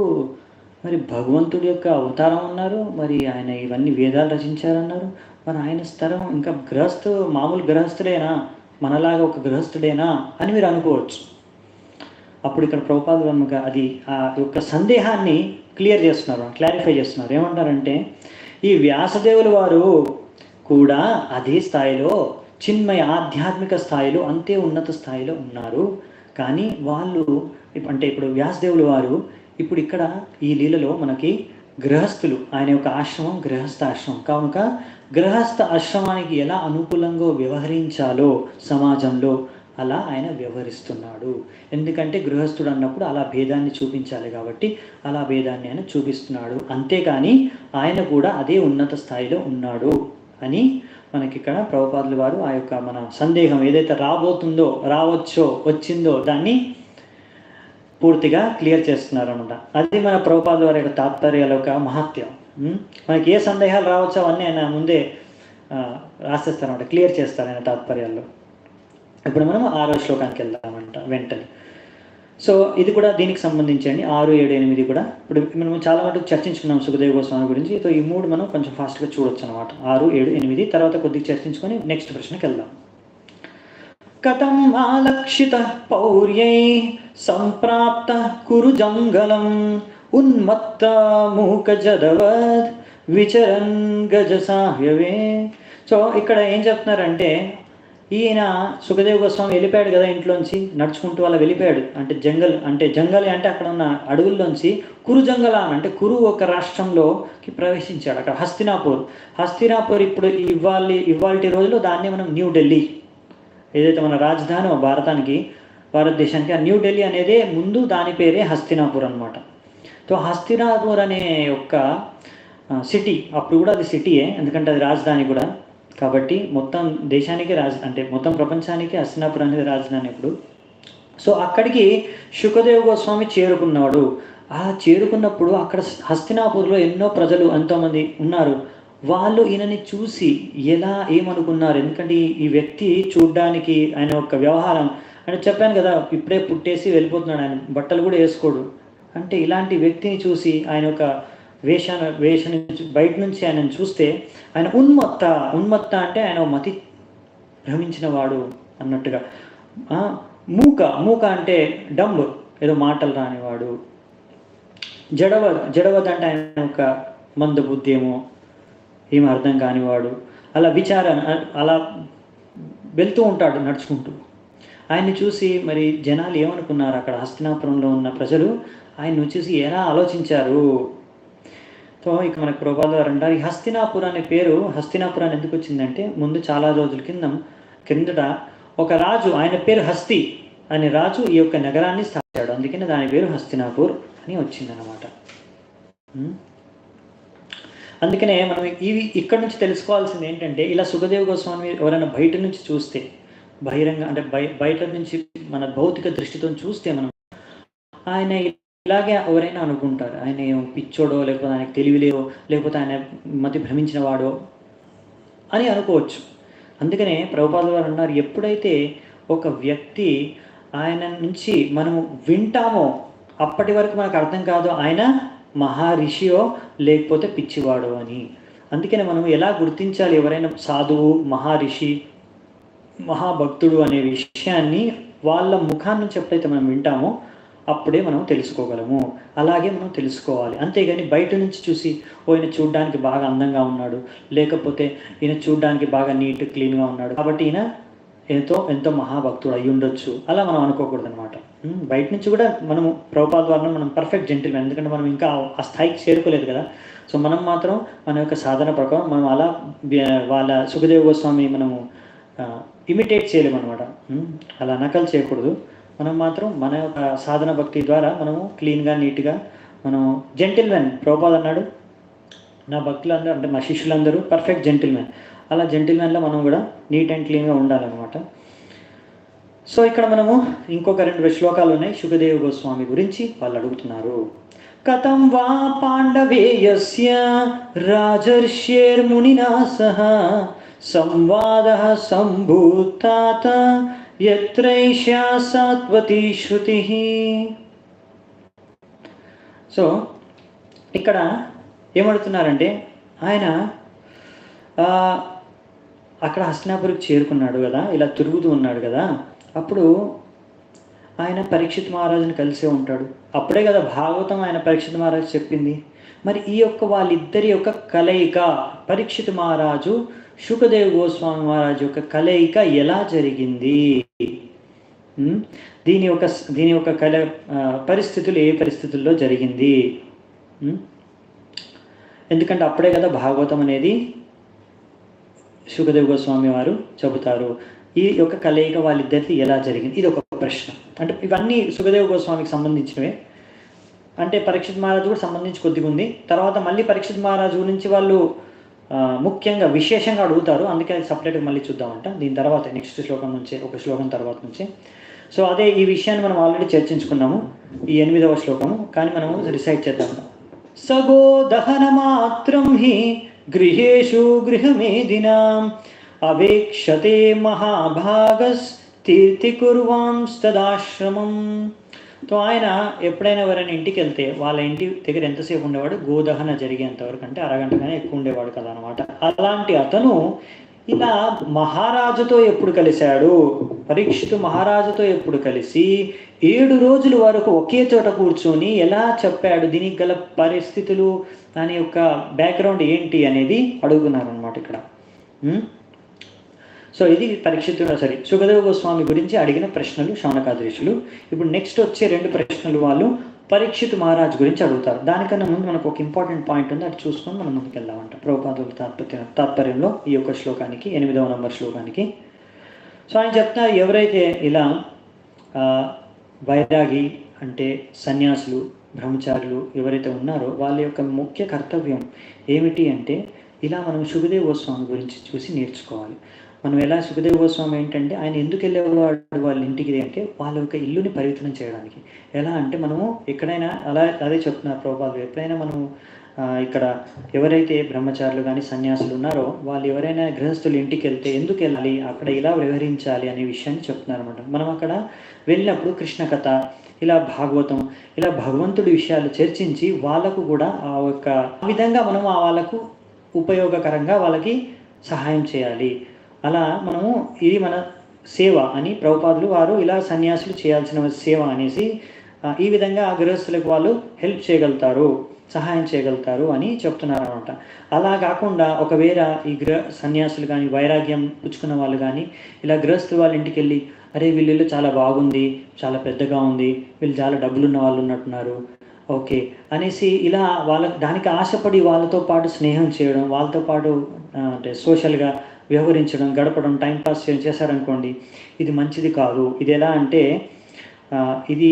మరి భగవంతుడి యొక్క అవతారం అన్నారు, మరి ఆయన ఇవన్నీ వేదాలు రచించారన్నారు, మరి ఆయన స్థలం ఇంకా మామూలు గృహస్థుడేనా, మనలాగా ఒక గృహస్థుడేనా అని మీరు అనుకోవచ్చు. అప్పుడు ఇక్కడ ప్రభుపాదులు వారు అది ఆ యొక్క సందేహాన్ని క్లారిఫై చేస్తున్నారు. ఏమంటారంటే, ఈ వ్యాసదేవుల వారు కూడా అదే స్థాయిలో, చిన్మయ ఆధ్యాత్మిక స్థాయిలో, అంతే ఉన్నత స్థాయిలో ఉన్నారు. కానీ వాళ్ళు అంటే ఇప్పుడు వ్యాసదేవుల వారు ఇప్పుడు ఇక్కడ ఈ లీలలో మనకి గృహస్థులు, ఆయన యొక్క ఆశ్రమం గృహస్థ ఆశ్రమం కనుక గృహస్థ ఆశ్రమానికి ఎలా అనుకూలంగా వ్యవహరించాలో సమాజంలో అలా ఆయన వ్యవహరిస్తున్నాడు. ఎందుకంటే గృహస్థుడు అన్నప్పుడు అలా భేదాన్ని చూపించాలి కాబట్టి అలా భేదాన్ని ఆయన చూపిస్తున్నాడు. అంతేకాని ఆయన కూడా అదే ఉన్నత స్థాయిలో ఉన్నాడు అని మనకి ఇక్కడ ప్రభుపాదులు వారు ఆ యొక్క మన సందేహం ఏదైతే వచ్చిందో దాన్ని పూర్తిగా క్లియర్ చేస్తున్నారు అనమాట. అది మన ప్రభుపాదుల వారి యొక్క తాత్పర్యాల యొక్క మహత్యం. మనకి ఏ సందేహాలు రావచ్చో అవన్నీ ఆయన ముందే రాసేస్తారనమాట, క్లియర్ చేస్తారు ఆయన తాత్పర్యాల్లో. ఇప్పుడు మనం 6వ శ్లోకానికి వెళ్దామంట వెంటనే. సో ఇది కూడా దీనికి సంబంధించండి, 6, 7, 8 కూడా ఇప్పుడు మనం చాలా మటుకు చర్చించుకున్నాం సుఖదేవ గోస్వామి గురించి. సో ఈ 3 మనం కొంచెం ఫాస్ట్గా చూడొచ్చు అనమాట. 6, 7, 8 తర్వాత కొద్దిగా చర్చించుకొని నెక్స్ట్ ప్రశ్నకి వెళ్దాం. కథం ఆలక్షిత పౌర్యై సంప్రాప్త కురు జంగలం ఉన్మత్త మూక జదవద్ విచరన్ గజ సాహ్యవే. సో ఇక్కడ ఏం చెప్తున్నారంటే, ఈయన సుఖదేవ్ గోస్వామి వెళ్ళిపోయాడు కదా ఇంట్లోంచి, నడుచుకుంటూ అలా వెళ్ళిపోయాడు. అంటే జంగల్ అంటే అక్కడ ఉన్న అడవుల్లోంచి కురు జంగలాన్ అంటే కురు ఒక రాష్ట్రంలోకి ప్రవేశించాడు. అక్కడ హస్తినాపూర్ ఇప్పుడు ఇవాళ రోజులో దాన్ని మనం న్యూఢిల్లీ, ఏదైతే మన రాజధాని భారతానికి భారతదేశానికి. ఆ న్యూ ఢిల్లీ అనేదే ముందు దాని పేరే హస్తినాపూర్ అనమాట. సో హస్తినాపూర్ అనే యొక్క సిటీ, అప్పుడు కూడా అది సిటీయే, ఎందుకంటే అది రాజధాని కూడా కాబట్టి మొత్తం దేశానికి అంటే మొత్తం ప్రపంచానికి హస్తినాపూర్ అనేది రాజధాని ఇప్పుడు. సో అక్కడికి శుకదేవ్ గోస్వామి చేరుకున్నాడు. ఆ చేరుకున్నప్పుడు అక్కడ హస్తినాపూర్లో ఎన్నో ప్రజలు ఎంతోమంది ఉన్నారు. వాళ్ళు ఈయనని చూసి ఏమనుకున్నారు, ఎందుకంటే ఈ వ్యక్తి చూడ్డానికి ఆయన యొక్క వ్యవహారం అంటే చెప్పాను కదా, ఇప్పుడే పుట్టేసి వెళ్ళిపోతున్నాడు, ఆయన బట్టలు కూడా వేసుకోడు. అంటే ఇలాంటి వ్యక్తిని చూసి ఆయన యొక్క వేష బయట నుంచి ఆయనను చూస్తే ఆయన ఉన్మత్త అంటే ఆయన మతి భ్రమించిన వాడు అన్నట్టుగా. మూక అంటే డంబ్, ఏదో మాటలు రానివాడు. జడవద్ అంటే ఆయన ఒక మందబుద్ధి ఏమో, ఏమి అర్థం కానివాడు. అలా అలా వెళ్తూ ఉంటాడు నడుచుకుంటూ. ఆయన్ని చూసి మరి జనాలు ఏమనుకున్నారు, అక్కడ హస్తినాపురంలో ఉన్న ప్రజలు ఆయన్ని చూసి ఎలా ఆలోచించారు. సో ఇక మనకు ప్రభుపాదులు గారు అంటారు, ఈ హస్తినాపురం అనే పేరు హస్తినాపురాన్ని ఎందుకు వచ్చిందంటే, ముందు చాలా రోజుల కిందట ఒక రాజు, ఆయన పేరు హస్తి అనే రాజు ఈ యొక్క నగరాన్ని స్థాపించాడు. అందుకని దాని పేరు హస్తినాపూర్ అని వచ్చిందనమాట. అందుకనే మనం ఇక్కడ నుంచి తెలుసుకోవాల్సింది ఏంటంటే, ఇలా సుఖదేవ్ గోస్వామి ఎవరైనా బయట నుంచి చూస్తే, బహిరంగ అంటే బయట నుంచి మన భౌతిక దృష్టితో చూస్తే మనం ఆయన ఇలాగే ఎవరైనా అనుకుంటారు, ఆయన ఏం పిచ్చోడో, లేకపోతే ఆయనకు తెలివిలేవో, లేకపోతే ఆయన మతి భ్రమించిన వాడో అని అనుకోవచ్చు. అందుకనే ప్రభుపాదులు గారు అన్నారు, ఎప్పుడైతే ఒక వ్యక్తి ఆయన నుంచి మనము వింటామో అప్పటి వరకు మనకు అర్థం కాదు ఆయన మహారిషియో లేకపోతే పిచ్చివాడో అని. అందుకనే మనం ఎలా గుర్తించాలి ఎవరైనా సాధువు, మహారిషి, మహాభక్తుడు అనే విషయాన్ని వాళ్ళ ముఖాన్ని నుంచి ఎప్పుడైతే మనం వింటామో అప్పుడే మనం తెలుసుకోగలము. అలాగే మనం తెలుసుకోవాలి. అంతేగాని బయట నుంచి చూసి ఈయన చూడడానికి బాగా అందంగా ఉన్నాడు, లేకపోతే ఈయన చూడడానికి బాగా నీట్ క్లీన్గా ఉన్నాడు కాబట్టి ఈయన ఎంతో మహాభక్తుడు అయి ఉండొచ్చు, అలా మనం అనుకోకూడదు అనమాట. బయట నుంచి కూడా మనము ప్రభుపాదుల ద్వారా మనం పర్ఫెక్ట్ జెంటిల్మెన్, ఎందుకంటే మనం ఇంకా ఆ స్థాయికి చేరుకోలేదు కదా. సో మనం మాత్రం మన యొక్క సాధన ప్రకారం మనం అలా వాళ్ళ సుఖదేవ్ గోస్వామి మనము ఇమిటేట్ చేయలేము అనమాట. అలా నకలు చేయకూడదు. మనం మాత్రం మన యొక్క సాధన భక్తి ద్వారా మనము క్లీన్గా నీట్గా మనం జెంటిల్మెన్. ప్రభుపాదులు అన్నాడు, నా భక్తులందరూ అంటే మా శిష్యులందరూ పర్ఫెక్ట్ జెంటిల్మెన్. అలా జెంటిల్మెన్లో మనం కూడా నీట్ అండ్ క్లీన్గా ఉండాలన్నమాట. సో ఇక్కడ మనము ఇంకొక 2 శ్లోకాలు ఉన్నాయి శుకదేవ్ గోస్వామి గురించి. వాళ్ళు అడుగుతున్నారు, కథం వా పాండవేయస్య రాజర్ష్యేర్మునినా సహ సంవాదః సంభూతాత యత్రైషా సాత్వతి శృతి. సో ఇక్కడ ఏమడుతున్నారంటే, ఆయన అక్కడ హస్తినాపురికి చేరుకున్నాడు కదా, ఇలా తిరుగుతూ ఉన్నాడు కదా, అప్పుడు ఆయన పరీక్షిత్ మహారాజుని కలిసే ఉంటాడు. అప్పుడే కదా భాగవతం ఆయన పరీక్షిత్ మహారాజు చెప్పింది. మరి ఈ యొక్క వాళ్ళిద్దరి యొక్క కలయిక, పరీక్షిత్ మహారాజు శుకదేవ్ గోస్వామి మహారాజు యొక్క కలయిక ఎలా జరిగింది, దీని యొక్క పరిస్థితులు ఏ పరిస్థితుల్లో జరిగింది. ఎందుకంటే అప్పుడే కదా భాగవతం అనేది శుకదేవ్ గోస్వామి వారు చెబుతారు. ఈ యొక్క కలయిక వాళ్ళిద్దరిది ఎలా జరిగింది, ఇది ఒక ప్రశ్న. అంటే ఇవన్నీ సుఖదేవ్ గోస్వామికి సంబంధించినవే. అంటే పరీక్షిత్ మహారాజు కూడా సంబంధించి కొద్దిగా ఉంది. తర్వాత మళ్ళీ పరీక్షిత్ మహారాజు గురించి వాళ్ళు ముఖ్యంగా విశేషంగా అడుగుతారు. అందుకే అది సపరేట్గా మళ్ళీ చూద్దామంట దీని తర్వాత, నెక్స్ట్ శ్లోకం నుంచే, ఒక శ్లోకం తర్వాత నుంచే. సో అదే ఈ విషయాన్ని మనం ఆల్రెడీ చర్చించుకున్నాము, ఈ 8వ శ్లోకము. కానీ మనము రిసైట్ చేద్దాము. సగో దహన మాత్రం హి గృహేషు గృహమేదినాం అవేక్షతే మహాభాగస్ తీర్థి కుర్వాంస్తదాశ్రమం. సో ఆయన ఎప్పుడైనా ఎవరైనా ఇంటికి వెళ్తే వాళ్ళ ఇంటి దగ్గర ఎంతసేపు ఉండేవాడు, గోదహన జరిగేంతవరకు, అంటే అరగంట కానీ ఎక్కువ ఉండేవాడు కదా అనమాట. అలాంటి అతను ఇలా మహారాజుతో ఎప్పుడు కలిశాడు, పరీక్షితు మహారాజుతో ఎప్పుడు కలిసి 7 రోజుల వరకు ఒకే చోట కూర్చొని ఎలా చెప్పాడు, దీనికి గల పరిస్థితులు, దాని యొక్క బ్యాక్గ్రౌండ్ ఏంటి అనేది అడుగుతున్నారు అనమాట ఇక్కడ. సో ఇది సుఖదేవ గోస్వామి గురించి అడిగిన ప్రశ్నలు శౌనకాది ఋషులు. ఇప్పుడు నెక్స్ట్ వచ్చే 2 ప్రశ్నలు వాళ్ళు పరీక్షిత్ మహారాజ్ గురించి అడుగుతారు. దానికన్నా ముందు మనకు ఒక ఇంపార్టెంట్ పాయింట్ ఉంది, అది చూసుకొని మనం ముందుకు వెళ్దామంట. ప్రభుపాదుల తాత్పర్యంలో ఈ యొక్క శ్లోకానికి, 8వ నంబర్ శ్లోకానికి. సో ఆయన చెప్తున్నారు, ఎవరైతే ఇలా వైరాగి అంటే సన్యాసులు, బ్రహ్మచారులు ఎవరైతే ఉన్నారో వాళ్ళ యొక్క ముఖ్య కర్తవ్యం ఏమిటి అంటే ఇలా మనం సుఖదేవ్ గోస్వామి గురించి చూసి నేర్చుకోవాలి. మనం ఎలా సుఖదేవ్ గోస్వామి ఏంటంటే ఆయన ఎందుకు వెళ్ళేవాడు వాళ్ళ ఇంటికి అంటే వాళ్ళ యొక్క ఇల్లుని పరివర్తనం చేయడానికి. ఎలా అంటే మనము ఎక్కడైనా అదే చెప్తున్నారు ప్రభుపాదులు, ఎప్పుడైనా మనం ఇక్కడ ఎవరైతే బ్రహ్మచారులు కానీ సన్యాసులు ఉన్నారో వాళ్ళు ఎవరైనా గృహస్థులు ఇంటికి వెళ్తే ఎందుకు వెళ్ళాలి, అక్కడ ఇలా వ్యవహరించాలి అనే విషయాన్ని చెప్తున్నారన్నమాట. మనం అక్కడ వెళ్ళినప్పుడు కృష్ణ కథ, ఇలా భాగవతం, ఇలా భగవంతుడి విషయాలు చర్చించి వాళ్ళకు కూడా ఆ విధంగా మనం వాళ్ళకు ఉపయోగకరంగా వాళ్ళకి సహాయం చేయాలి. అలా మనము ఇది మన సేవ అని ప్రభుపాదులు వారు ఇలా సన్యాసులు చేయాల్సిన సేవ అనేసి ఈ విధంగా ఆ గృహస్థులకు వాళ్ళు హెల్ప్ చేయగలుగుతారు, సహాయం చేయగలుగుతారు అని చెప్తున్నారు అనమాట. అలా కాకుండా ఒకవేళ ఈ సన్యాసులు కానీ వైరాగ్యం పుచ్చుకున్న వాళ్ళు కానీ ఇలా గృహస్థులు వాళ్ళ ఇంటికి వెళ్ళి అరే వీళ్ళు చాలా బాగుంది, చాలా పెద్దగా ఉంది, వీళ్ళు చాలా డబ్బులు ఉన్న వాళ్ళు ఉన్నట్టున్నారు ఓకే అనేసి ఇలా దానికి ఆశపడి వాళ్ళతో పాటు స్నేహం చేయడం, వాళ్ళతో పాటు అంటే సోషల్గా వ్యవహరించడం, గడపడం, టైంపాస్ చేశారనుకోండి, ఇది మంచిది కాదు. ఇది ఎలా అంటే ఇది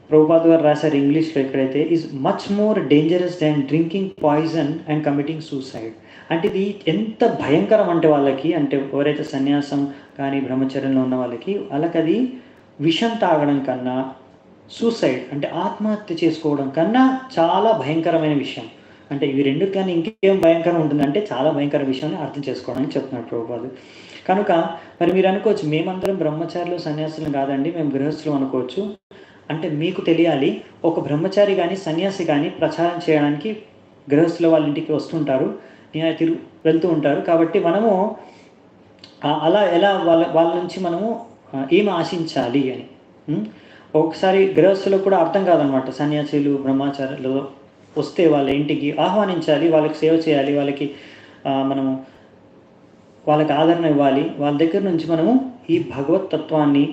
ప్రభుపాద్ గారు రాశారు ఇంగ్లీష్లో ఎక్కడైతే, is much more dangerous than drinking poison and committing suicide. అంటే ఇది ఎంత భయంకరం అంటే వాళ్ళకి, అంటే ఎవరైతే సన్యాసం కానీ బ్రహ్మచర్యంలో ఉన్న వాళ్ళకి అది విషం తాగడం కన్నా, సూసైడ్ అంటే ఆత్మహత్య చేసుకోవడం కన్నా చాలా భయంకరమైన విషయం. అంటే ఇవి రెండు కానీ ఇంకేం భయంకరం ఉంటుందంటే చాలా భయంకర విషయాన్ని అర్థం చేసుకోవడానికి చెప్తున్నాడు ప్రభుపాదు. కనుక మరి మీరు అనుకోవచ్చు మేమందరం బ్రహ్మచారులు సన్యాసులు కాదండి, మేము గృహస్థులు అనుకోవచ్చు. అంటే మీకు తెలియాలి, ఒక బ్రహ్మచారి కానీ సన్యాసి కానీ ప్రచారం చేయడానికి గృహస్థుల వాళ్ళ ఇంటికి వస్తుంటారు, వెళ్తూ ఉంటారు. కాబట్టి మనము అలా ఎలా వాళ్ళ నుంచి మనము ఏం ఆశించాలి అని ఒకసారి గృహస్థులకు కూడా అర్థం కాదనమాట. సన్యాసులు బ్రహ్మచారులు వస్తే వాళ్ళ ఇంటికి ఆహ్వానించాలి, వాళ్ళకి సేవ చేయాలి, మనము వాళ్ళకి ఆదరణ ఇవ్వాలి. వాళ్ళ దగ్గర నుంచి మనము ఈ భగవత్ తత్వాన్ని,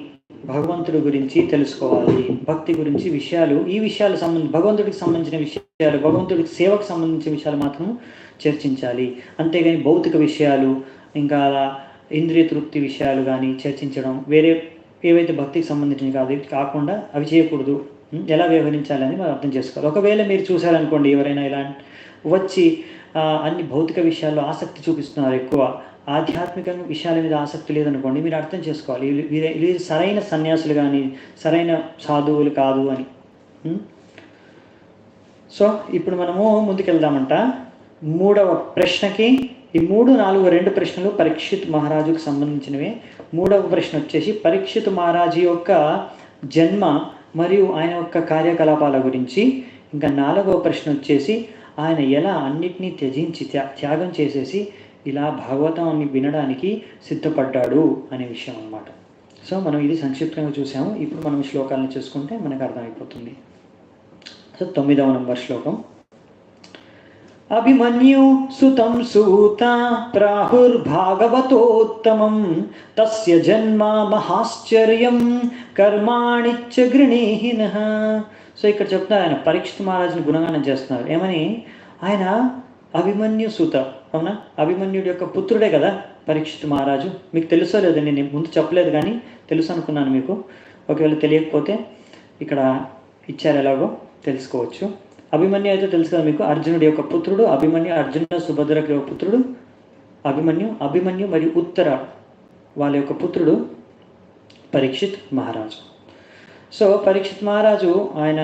భగవంతుడి గురించి తెలుసుకోవాలి, భక్తి గురించి విషయాలు, ఈ విషయాలు భగవంతుడికి సంబంధించిన విషయాలు, భగవంతుడికి సేవకు సంబంధించిన విషయాలు మాత్రం చర్చించాలి. అంతేగాని భౌతిక విషయాలు, ఇంకా అలా ఇంద్రియ తృప్తి విషయాలు కానీ చర్చించడం, వేరే ఏవైతే భక్తికి సంబంధించినవి కాకుండా అవి చేయకూడదు. ఎలా వ్యవహరించాలని మనం అర్థం చేసుకోవాలి. ఒకవేళ మీరు చూసారనుకోండి, ఎవరైనా ఇలా వచ్చి అన్ని భౌతిక విషయాల్లో ఆసక్తి చూపిస్తున్నారు, ఎక్కువ ఆధ్యాత్మిక విషయాల మీద ఆసక్తి లేదనుకోండి, మీరు అర్థం చేసుకోవాలి వీరు సరైన సన్యాసులు కానీ సరైన సాధువులు కాదు అని. సో ఇప్పుడు మనము ముందుకెళ్దామంట. 3వ ప్రశ్నకి, ఈ 3, 4, 2 ప్రశ్నలు పరీక్షిత్ మహారాజుకు సంబంధించినవే. 3వ ప్రశ్న వచ్చేసి పరీక్షిత్ మహారాజు యొక్క జన్మ మరియు ఆయన యొక్క కార్యకలాపాల గురించి. ఇంకా 4వ ప్రశ్న వచ్చేసి ఆయన ఎలా అన్నిటినీ త్యజించి త్యాగం చేసేసి ఇలా భాగవతాన్ని వినడానికి సిద్ధపడ్డాడు అనే విషయం అన్నమాట. సో మనం ఇది సంక్షిప్తంగా చూసాము. ఇప్పుడు మనం శ్లోకాలను చూసుకుంటే మనకు అర్థమైపోతుంది. సో 9వ నంబర్ శ్లోకం. అభిమన్యు సుతం సూత ప్రాహుర్భాగవతోత్తమం తస్య జన్మ మహాశ్చర్యం కర్మాణిచ్చ గృణీహినః. సో ఇక్కడ చెప్తున్నారు, ఆయన పరీక్షిత్ మహారాజుని గుణగానం చేస్తున్నారు. ఏమని? ఆయన అభిమన్యు సూత, అవునా, అభిమన్యుడి యొక్క పుత్రుడే కదా పరీక్షిత్ మహారాజు. మీకు తెలుసో లేదండి, నేను ముందు చెప్పలేదు కానీ తెలుసు అనుకున్నాను మీకు. ఒకవేళ తెలియకపోతే ఇక్కడ ఇచ్చారు, ఎలాగో తెలుసుకోవచ్చు. అభిమన్యు అయితే తెలుసు కదా మీకు, అర్జునుడి యొక్క పుత్రుడు అభిమన్యు. అర్జున సుభద్రకి యొక్క పుత్రుడు అభిమన్యు మరియు ఉత్తర వాళ్ళ యొక్క పుత్రుడు పరీక్షిత్ మహారాజు. సో పరీక్షిత్ మహారాజు ఆయన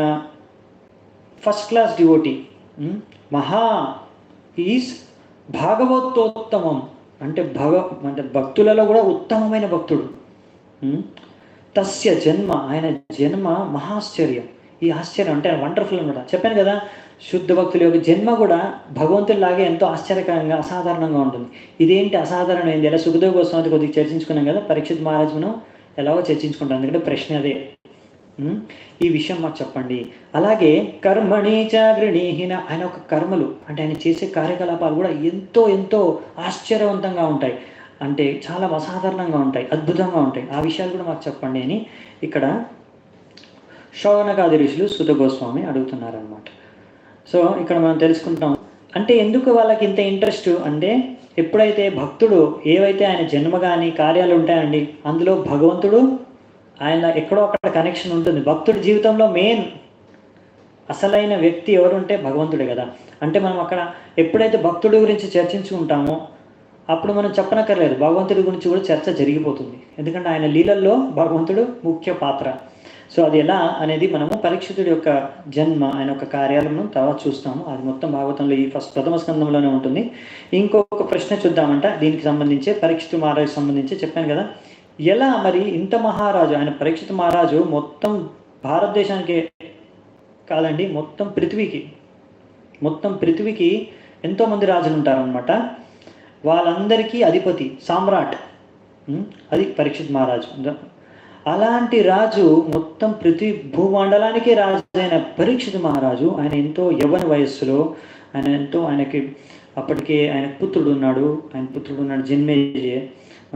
ఫస్ట్ క్లాస్ డివోటీ, ఈజ్ భాగవతోత్తమం అంటే భక్తులలో కూడా ఉత్తమమైన భక్తుడు. తస్య జన్మ, ఆయన జన్మ మహాశ్చర్యం. ఈ ఆశ్చర్యం అంటే వండర్ఫుల్ అనమాట. చెప్పాను కదా, శుద్ధ భక్తుల యొక్క జన్మ కూడా భగవంతుడిలాగే ఎంతో ఆశ్చర్యకరంగా, అసాధారణంగా ఉంటుంది. ఇదేంటి అసాధారణమైంది, ఎలా సుఖదేవ్ గోస్వామి కొద్దిగా చర్చించుకున్నాం కదా, పరీక్షిత్ మహారాజు మనం ఎలాగో చర్చించుకుంటాం, ఎందుకంటే ప్రశ్న అదే. ఈ విషయం మాకు చెప్పండి. అలాగే కర్మణి చ గృణీహిన, ఆయన ఒక కర్మలు అంటే ఆయన చేసే కార్యకలాపాలు కూడా ఎంతో ఎంతో ఆశ్చర్యవంతంగా ఉంటాయి, అంటే చాలా అసాధారణంగా ఉంటాయి, అద్భుతంగా ఉంటాయి. ఆ విషయాలు కూడా మాకు చెప్పండి అని ఇక్కడ శౌనకాది ఋషులు సుత గోస్వామి అడుగుతున్నారనమాట. సో ఇక్కడ మనం తెలుసుకుంటాం, అంటే ఎందుకు వాళ్ళకి ఇంత ఇంట్రెస్ట్ అంటే, ఎప్పుడైతే భక్తుడు ఏవైతే ఆయన జన్మ కానీ కార్యాలు ఉంటాయండి, అందులో భగవంతుడు ఆయన ఎక్కడో అక్కడ కనెక్షన్ ఉంటుంది. భక్తుడి జీవితంలో మెయిన్ అసలైన వ్యక్తి ఎవరుంటే భగవంతుడే కదా. అంటే మనం అక్కడ ఎప్పుడైతే భక్తుడి గురించి చర్చించుకుంటామో అప్పుడు మనం చెప్పనక్కర్లేదు, భగవంతుడి గురించి కూడా చర్చ జరిగిపోతుంది. ఎందుకంటే ఆయన లీలల్లో భగవంతుడు ముఖ్య పాత్ర. సో అది ఎలా అనేది మనము పరీక్షితుడి యొక్క జన్మ, ఆయన యొక్క కార్యాలను తర్వాత చూస్తాము. అది మొత్తం భాగవతంలో ఈ ప్రథమ స్కందంలోనే ఉంటుంది. ఇంకొక ప్రశ్న చూద్దామంట దీనికి సంబంధించి, పరీక్షితు మహారాజు సంబంధించి చెప్పాను కదా. ఎలా మరి ఇంత మహారాజు, ఆయన పరీక్షితు మహారాజు మొత్తం భారతదేశానికి కాదండి, మొత్తం పృథ్వీకి ఎంతోమంది రాజులు ఉంటారనమాట. వాళ్ళందరికీ అధిపతి, సామ్రాట్. అది పరీక్షిత్ మహారాజు. అలాంటి రాజు, మొత్తం పృథ్వీ భూమండలానికే రాజు అయిన పరీక్షిత్ మహారాజు, ఆయన ఎంతో యవ్వన వయస్సులో ఆయనకి అప్పటికే ఆయన పుత్రుడు ఉన్నాడు జన్మేజయ.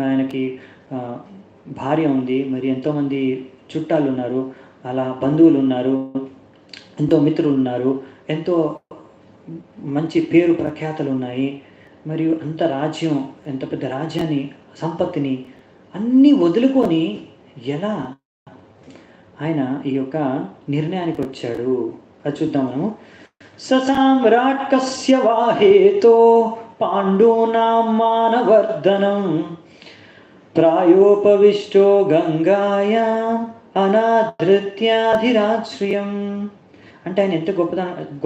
ఆయనకి భార్య ఉంది, మరి ఎంతోమంది చుట్టాలు ఉన్నారు, అలా బంధువులు ఉన్నారు, ఎంతో మిత్రులు ఉన్నారు, ఎంతో మంచి పేరు ప్రఖ్యాతలు ఉన్నాయి. మరియు అంత రాజ్యం, ఎంత పెద్ద రాజ్యాన్ని, సంపత్తిని అన్నీ వదులుకొని ఎలా ఆయన ఈ యొక్క నిర్ణయానికి వచ్చాడు అది చూద్దాం మనము. ససామ్రాట్ కస్య వాహేతో పాండూనాం మానవర్ధనం ప్రాయోపవిష్టో గంగాయాం అనాధృత్యాధిరాశ్రియం. అంటే ఆయన ఎంత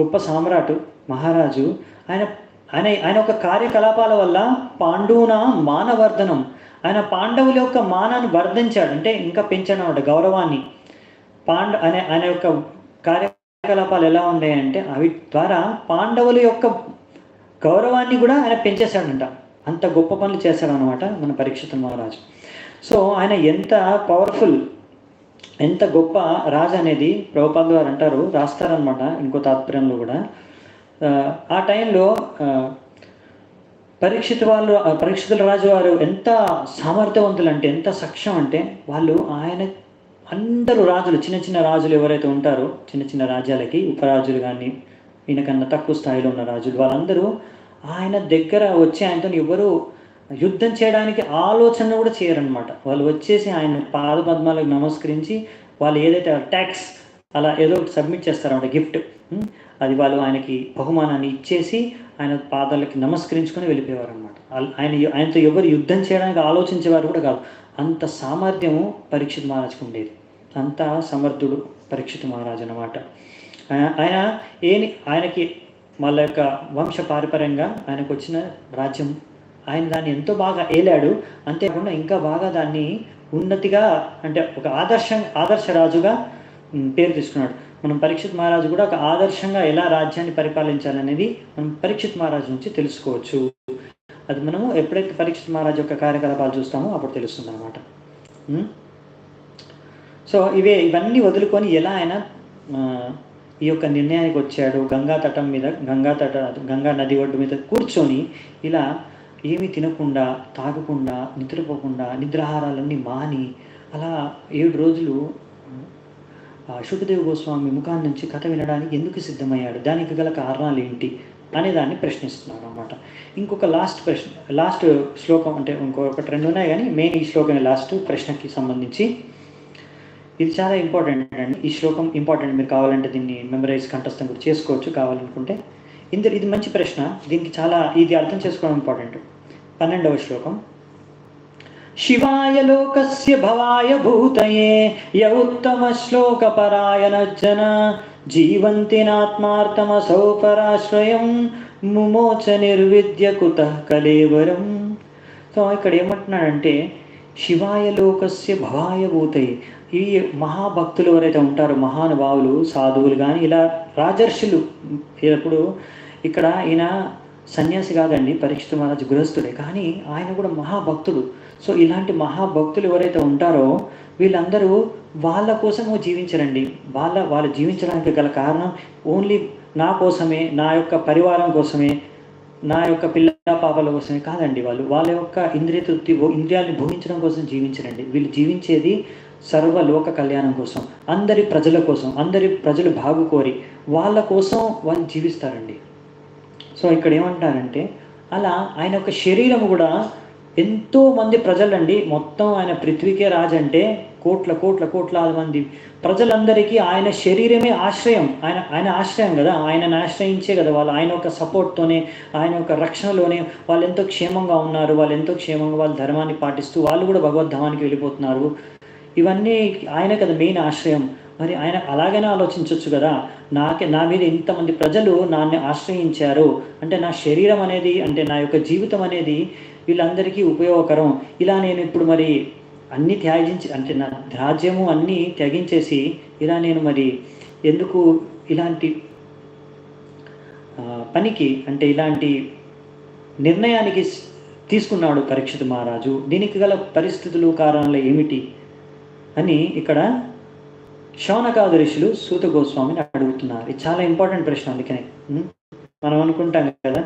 గొప్ప సామ్రాట్, మహారాజు. ఆయన ఒక కార్యకలాపాల వల్ల పాండూన మానవర్ధనం, ఆయన పాండవుల యొక్క మానాన్ని వర్ధించాడు, అంటే ఇంకా పెంచాడు అన్నమాట గౌరవాన్ని. ఆయన యొక్క కార్యకలాపాలు ఎలా ఉన్నాయంటే అవి ద్వారా పాండవుల యొక్క గౌరవాన్ని కూడా ఆయన పెంచేశాడంట. అంత గొప్ప పనులు చేశాడు అనమాట మన పరీక్షితు మహారాజు. సో ఆయన ఎంత పవర్ఫుల్, ఎంత గొప్ప రాజు అనేది ప్రభుపాదులు గారు అంటారు, రాస్తారనమాట ఇంకో తాత్పర్యంలో కూడా. ఆ టైంలో పరీక్షితుల రాజు వారు ఎంత సామర్థ్యవంతులు అంటే, ఎంత సక్షం అంటే, వాళ్ళు అందరూ రాజులు, చిన్న రాజులు ఎవరైతే ఉంటారో చిన్న రాజ్యాలకి ఉపరాజులు కానీ ఈయనకన్నా తక్కువ స్థాయిలో ఉన్న రాజులు, వాళ్ళందరూ ఆయన దగ్గర వచ్చి ఆయనతో ఎవరు యుద్ధం చేయడానికి ఆలోచన కూడా చేయరనమాట. వాళ్ళు వచ్చేసి ఆయన పాదపద్మాలకు నమస్కరించి వాళ్ళు ఏదైతే ట్యాక్స్ అలా ఏదో ఒకటి సబ్మిట్ చేస్తారన్నమాట, గిఫ్ట్. అది వాళ్ళు ఆయనకి బహుమానాన్ని ఇచ్చేసి ఆయన పాదాలకి నమస్కరించుకొని వెళ్ళిపోయేవారు అనమాట. ఆయనతో ఎవరు యుద్ధం చేయడానికి ఆలోచించేవారు కూడా కాదు. అంత సామర్థ్యము పరీక్షిత్ మహారాజుకు ఉండేది. అంత సమర్థుడు పరీక్షిత్ మహారాజు అనమాట. ఆయనకి వాళ్ళ యొక్క వంశ పారంపర్యంగా ఆయనకు వచ్చిన రాజ్యం, ఆయన దాన్ని ఎంతో బాగా ఏలాడు. అంతేకాకుండా ఇంకా బాగా దాన్ని ఉన్నతిగా, అంటే ఒక ఆదర్శ రాజుగా పేరు తీసుకున్నాడు. మనం పరీక్షిత్ మహారాజు కూడా ఒక ఆదర్శంగా ఎలా రాజ్యాన్ని పరిపాలించాలనేది మనం పరీక్షిత్ మహారాజు నుంచి తెలుసుకోవచ్చు. అది మనము ఎప్పుడైతే పరీక్షిత్ మహారాజు యొక్క కార్యకలాపాలు చూస్తామో అప్పుడు తెలుస్తుంది అనమాట. సో ఇవన్నీ వదులుకొని ఎలా ఆయన ఈ యొక్క నిర్ణయానికి వచ్చాడు. గంగా నది ఒడ్డు మీద కూర్చొని ఇలా ఏమీ తినకుండా, తాగకుండా, నిద్రపోకుండా, నిద్రాహారాలన్నీ మాని అలా 7 రోజులు శుకదేవ్ గోస్వామి ముఖాన్ని నుంచి కథ వినడానికి ఎందుకు సిద్ధమయ్యాడు, దానికి గల కారణాలు ఏంటి అనే దాన్ని ప్రశ్నిస్తున్నాడు అన్నమాట. ఇంకొక లాస్ట్ శ్లోకం, అంటే ఇంకొకటి 2 ఉన్నాయి కానీ మెయిన్ ఈ శ్లోకం లాస్ట్ ప్రశ్నకి సంబంధించి. ఇది చాలా ఇంపార్టెంట్ అండి. ఈ శ్లోకం ఇంపార్టెంట్, మీరు కావాలంటే దీన్ని మెమరైజ్ కంఠస్థం కూడా చేసుకోవచ్చు కావాలనుకుంటే. ఇది మంచి ప్రశ్న, దీనికి ఇది అర్థం చేసుకోవడం ఇంపార్టెంట్. 12వ శ్లోకం. శివాయ లోకస్య భవాయ భూతయే య ఉత్తమ శ్లోక పరాయణ జన జీవంతి నాత్మార్థమసౌ పరాశ్రయం ముమోచ నిర్విద్య కుతః కలేవరం. సో ఇక్కడ ఏమంటున్నాడంటే శివాయ లోకస్య భవాయ భూతయే, ఈ మహాభక్తులు ఎవరైతే ఉంటారో, మహానుభావులు, సాధువులు కానీ ఇలా రాజర్షులు. ఇప్పుడు ఇక్కడ ఈయన సన్యాసి కాదండి, పరీక్షిత్ మహారాజు గృహస్థుడే, కానీ ఆయన కూడా మహాభక్తుడు. సో ఇలాంటి మహాభక్తులు ఎవరైతే ఉంటారో వీళ్ళందరూ వాళ్ళ కోసము జీవించరండి. వాళ్ళు జీవించడానికి గల కారణం ఓన్లీ నా కోసమే, నా యొక్క పరివారం కోసమే, నా యొక్క పిల్ల పాపల కోసమే కాదండి. వాళ్ళ యొక్క ఇంద్రియాన్ని భోగించడం కోసం జీవించరండి. వీళ్ళు జీవించేది సర్వలోక కళ్యాణం కోసం, అందరి ప్రజల కోసం, అందరి ప్రజలు బాగు కోరి వాళ్ళ కోసం వాళ్ళు జీవిస్తారండి. సో ఇక్కడ ఏమంటారంటే అలా ఆయన యొక్క శరీరం కూడా ఎంతోమంది ప్రజలండి, మొత్తం ఆయన పృథ్వీకే రాజు అంటే కోట్లాది మంది ప్రజలందరికీ ఆయన శరీరమే ఆశ్రయం. ఆయన ఆశ్రయం కదా, ఆయనను ఆశ్రయించే కదా వాళ్ళు, ఆయన యొక్క సపోర్ట్తోనే, ఆయన యొక్క రక్షణలోనే వాళ్ళు ఎంతో క్షేమంగా ఉన్నారు. వాళ్ళు ఎంతో క్షేమంగా వాళ్ళ ధర్మాన్ని పాటిస్తూ వాళ్ళు కూడా భగవద్ధామానికి వెళ్ళిపోతున్నారు. ఇవన్నీ ఆయన కదా మెయిన్ ఆశ్రయం. మరి ఆయన అలాగైనా ఆలోచించవచ్చు కదా, నా మీద ఇంతమంది ప్రజలు నన్ను ఆశ్రయించారు అంటే నా శరీరం అనేది, అంటే నా యొక్క జీవితం అనేది వీళ్ళందరికీ ఉపయోగకరం. ఇలా నేను ఇప్పుడు మరి అన్నీ త్యాగించి, అంటే నా రాజ్యము అన్నీ త్యగించేసి ఇలా నేను మరి ఎందుకు ఇలాంటి పనికి, అంటే ఇలాంటి నిర్ణయానికి తీసుకున్నాడు పరీక్షిత్ మహారాజు? దీనికి గల పరిస్థితులు, కారణాలు ఏమిటి అని ఇక్కడ శౌనకాది ఋషులు సూత గోస్వామిని అడుగుతున్నారు. ఇది చాలా ఇంపార్టెంట్ ప్రశ్న. అందుకనే మనం అనుకుంటాం కదా,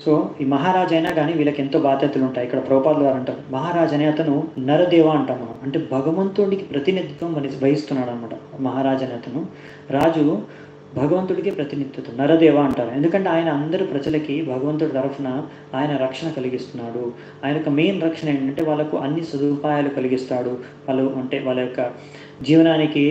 సో ఈ మహారాజు అయినా కానీ వీళ్ళకి ఎంతో బాధ్యతలు ఉంటాయి. ఇక్కడ ప్రభుపాదుల వారు అంటారు, మహారాజు అనే అతను నరదేవ అంటాం మనం, అంటే భగవంతుడికి ప్రతినిధిత్వం వహిస్తున్నాడు అనమాట. మహారాజు అనే అతను, రాజు భగవంతుడికి ప్రతినిధిత్వం, నరదేవ అంటారు. ఎందుకంటే ఆయన అందరు ప్రజలకి భగవంతుడి తరఫున ఆయన రక్షణ కలిగిస్తున్నాడు. ఆయన యొక్క మెయిన్ రక్షణ ఏంటంటే వాళ్ళకు అన్ని సదుపాయాలు కలిగిస్తాడు. వాళ్ళ యొక్క జీవనానికి,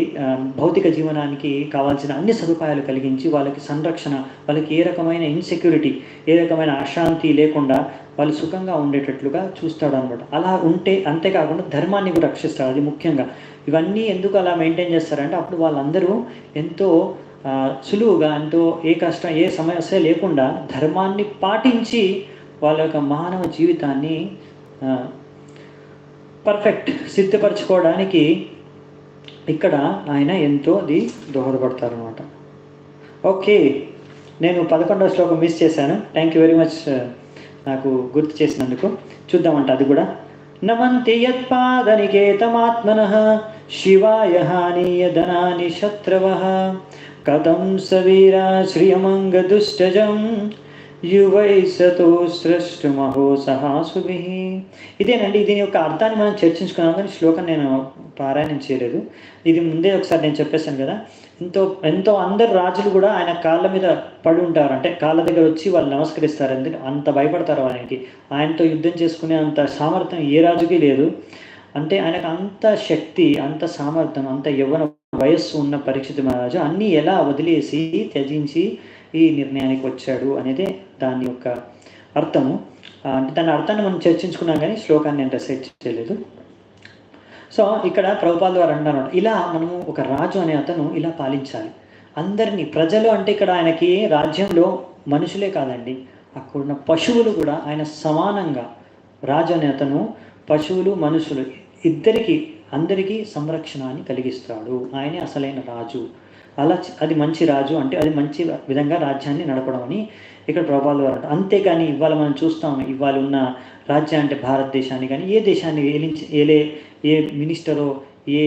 భౌతిక జీవనానికి కావాల్సిన అన్ని సదుపాయాలు కలిగించి వాళ్ళకి సంరక్షణ, వాళ్ళకి ఏ రకమైన ఇన్సెక్యూరిటీ, ఏ రకమైన అశాంతి లేకుండా వాళ్ళు సుఖంగా ఉండేటట్లుగా చూస్తాడు అనమాట. అలా ఉంటే, అంతేకాకుండా ధర్మాన్ని కూడా రక్షిస్తాడు. అది ముఖ్యంగా. ఇవన్నీ ఎందుకు అలా మెయింటైన్ చేస్తారంటే అప్పుడు వాళ్ళందరూ ఎంతో సులువుగా, ఎంతో ఏ కష్టం, ఏ సమస్య లేకుండా ధర్మాన్ని పాటించి వాళ్ళ యొక్క మానవ జీవితాన్ని పర్ఫెక్ట్ సిద్ధపరచుకోవడానికి ఇక్కడ ఆయన ఎంతో దోహదపడతారనమాట. ఓకే, నేను 11వ శ్లోకం మిస్ చేశాను. థ్యాంక్ యూ వెరీ మచ్ నాకు గుర్తు చేసినందుకు. చూద్దామంట అది కూడా. నమంతి యత్పాదనికేతమాత్మనః శివాయ హానీయ ధనాని శత్రవః కథం సవీరా శ్రియమంగదుష్టజం యువై సతో సృష్టుమహో సహాసుభిః. ఇదేనండి, దీని యొక్క అర్థాన్ని మనం చర్చించుకున్నాం, కానీ శ్లోకం నేను పారాయణం చేయలేదు. ఇది ముందే ఒకసారి నేను చెప్పేశాను కదా. ఎంతో అందరు రాజులు కూడా ఆయన కాళ్ళ మీద పడి ఉంటారు, అంటే కాళ్ళ దగ్గర వచ్చి వాళ్ళు నమస్కరిస్తారు. ఎందుకు అంత భయపడతారు ఆయనకి. ఆయనతో యుద్ధం చేసుకునే అంత సామర్థ్యం ఏ రాజుకి లేదు. అంటే ఆయనకు అంత శక్తి, అంత సామర్థ్యం, అంత యవ్వన వయస్సు ఉన్న పరీక్షిత్ మహారాజు అన్నీ ఎలా వదిలేసి త్యజించి ఈ నిర్ణయానికి వచ్చాడు అనేదే దాని యొక్క అర్థము. అంటే దాని అర్థాన్ని మనం చర్చించుకున్నాం, కానీ శ్లోకాన్ని నేను రిసైట్ చేయలేదు. సో ఇక్కడ ప్రభుపాదుల వారు అంటున్నారు, ఇలా మనము ఒక రాజు అనే అతను ఇలా పాలించాలి అందరినీ, ప్రజలు అంటే ఇక్కడ ఆయనకి రాజ్యంలో మనుషులే కాదండి, అక్కడున్న పశువులు కూడా ఆయన సమానంగా, రాజు అనే అతను పశువులు మనుషులు అందరికీ సంరక్షణని కలిగిస్తాడు. ఆయనే అసలైన రాజు. అలా అది మంచి రాజు, అంటే అది మంచి విధంగా రాజ్యాన్ని నడపడం అని ఇక్కడ ప్రభుపాదుల వారు అంటారు. అంతేకాని ఇవాళ మనం చూస్తాం, ఇవాళ ఉన్న రాజ్యం అంటే భారతదేశాన్ని కానీ ఏ దేశాన్ని ఏ మినిస్టరో, ఏ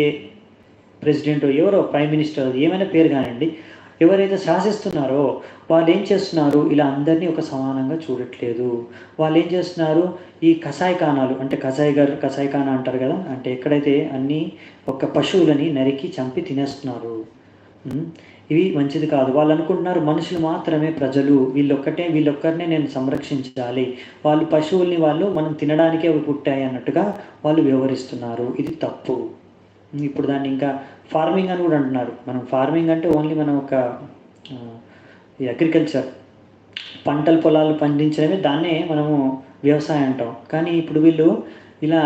ప్రెసిడెంటో, ఎవరో ప్రైమ్ మినిస్టర్, ఏమైనా పేరు కానివ్వండి, ఎవరైతే శాసిస్తున్నారో వాళ్ళు ఏం చేస్తున్నారు, ఇలా అందరినీ ఒక సమానంగా చూడట్లేదు. వాళ్ళు ఏం చేస్తున్నారు, ఈ కసాయిఖానాలు, అంటే కసాయిఖానా అంటారు కదా, అంటే ఎక్కడైతే అన్నీ ఒక పశువులని నరికి చంపి తినేస్తున్నారు. ఇవి మంచిది కాదు. వాళ్ళు అనుకుంటున్నారు మనుషులు మాత్రమే ప్రజలు, వీళ్ళొక్కరినే నేను సంరక్షించాలి, వాళ్ళు పశువుల్ని మనం తినడానికే అవి పుట్టాయి అన్నట్టుగా వాళ్ళు వ్యవహరిస్తున్నారు. ఇది తప్పు. ఇప్పుడు దాన్ని ఇంకా ఫార్మింగ్ అని కూడా అంటున్నారు. మనం ఫార్మింగ్ అంటే ఓన్లీ మనం ఒక అగ్రికల్చర్, పొలాలు పండించడమే, దాన్నే మనము వ్యవసాయం అంటాం. కానీ ఇప్పుడు వీళ్ళు ఇలా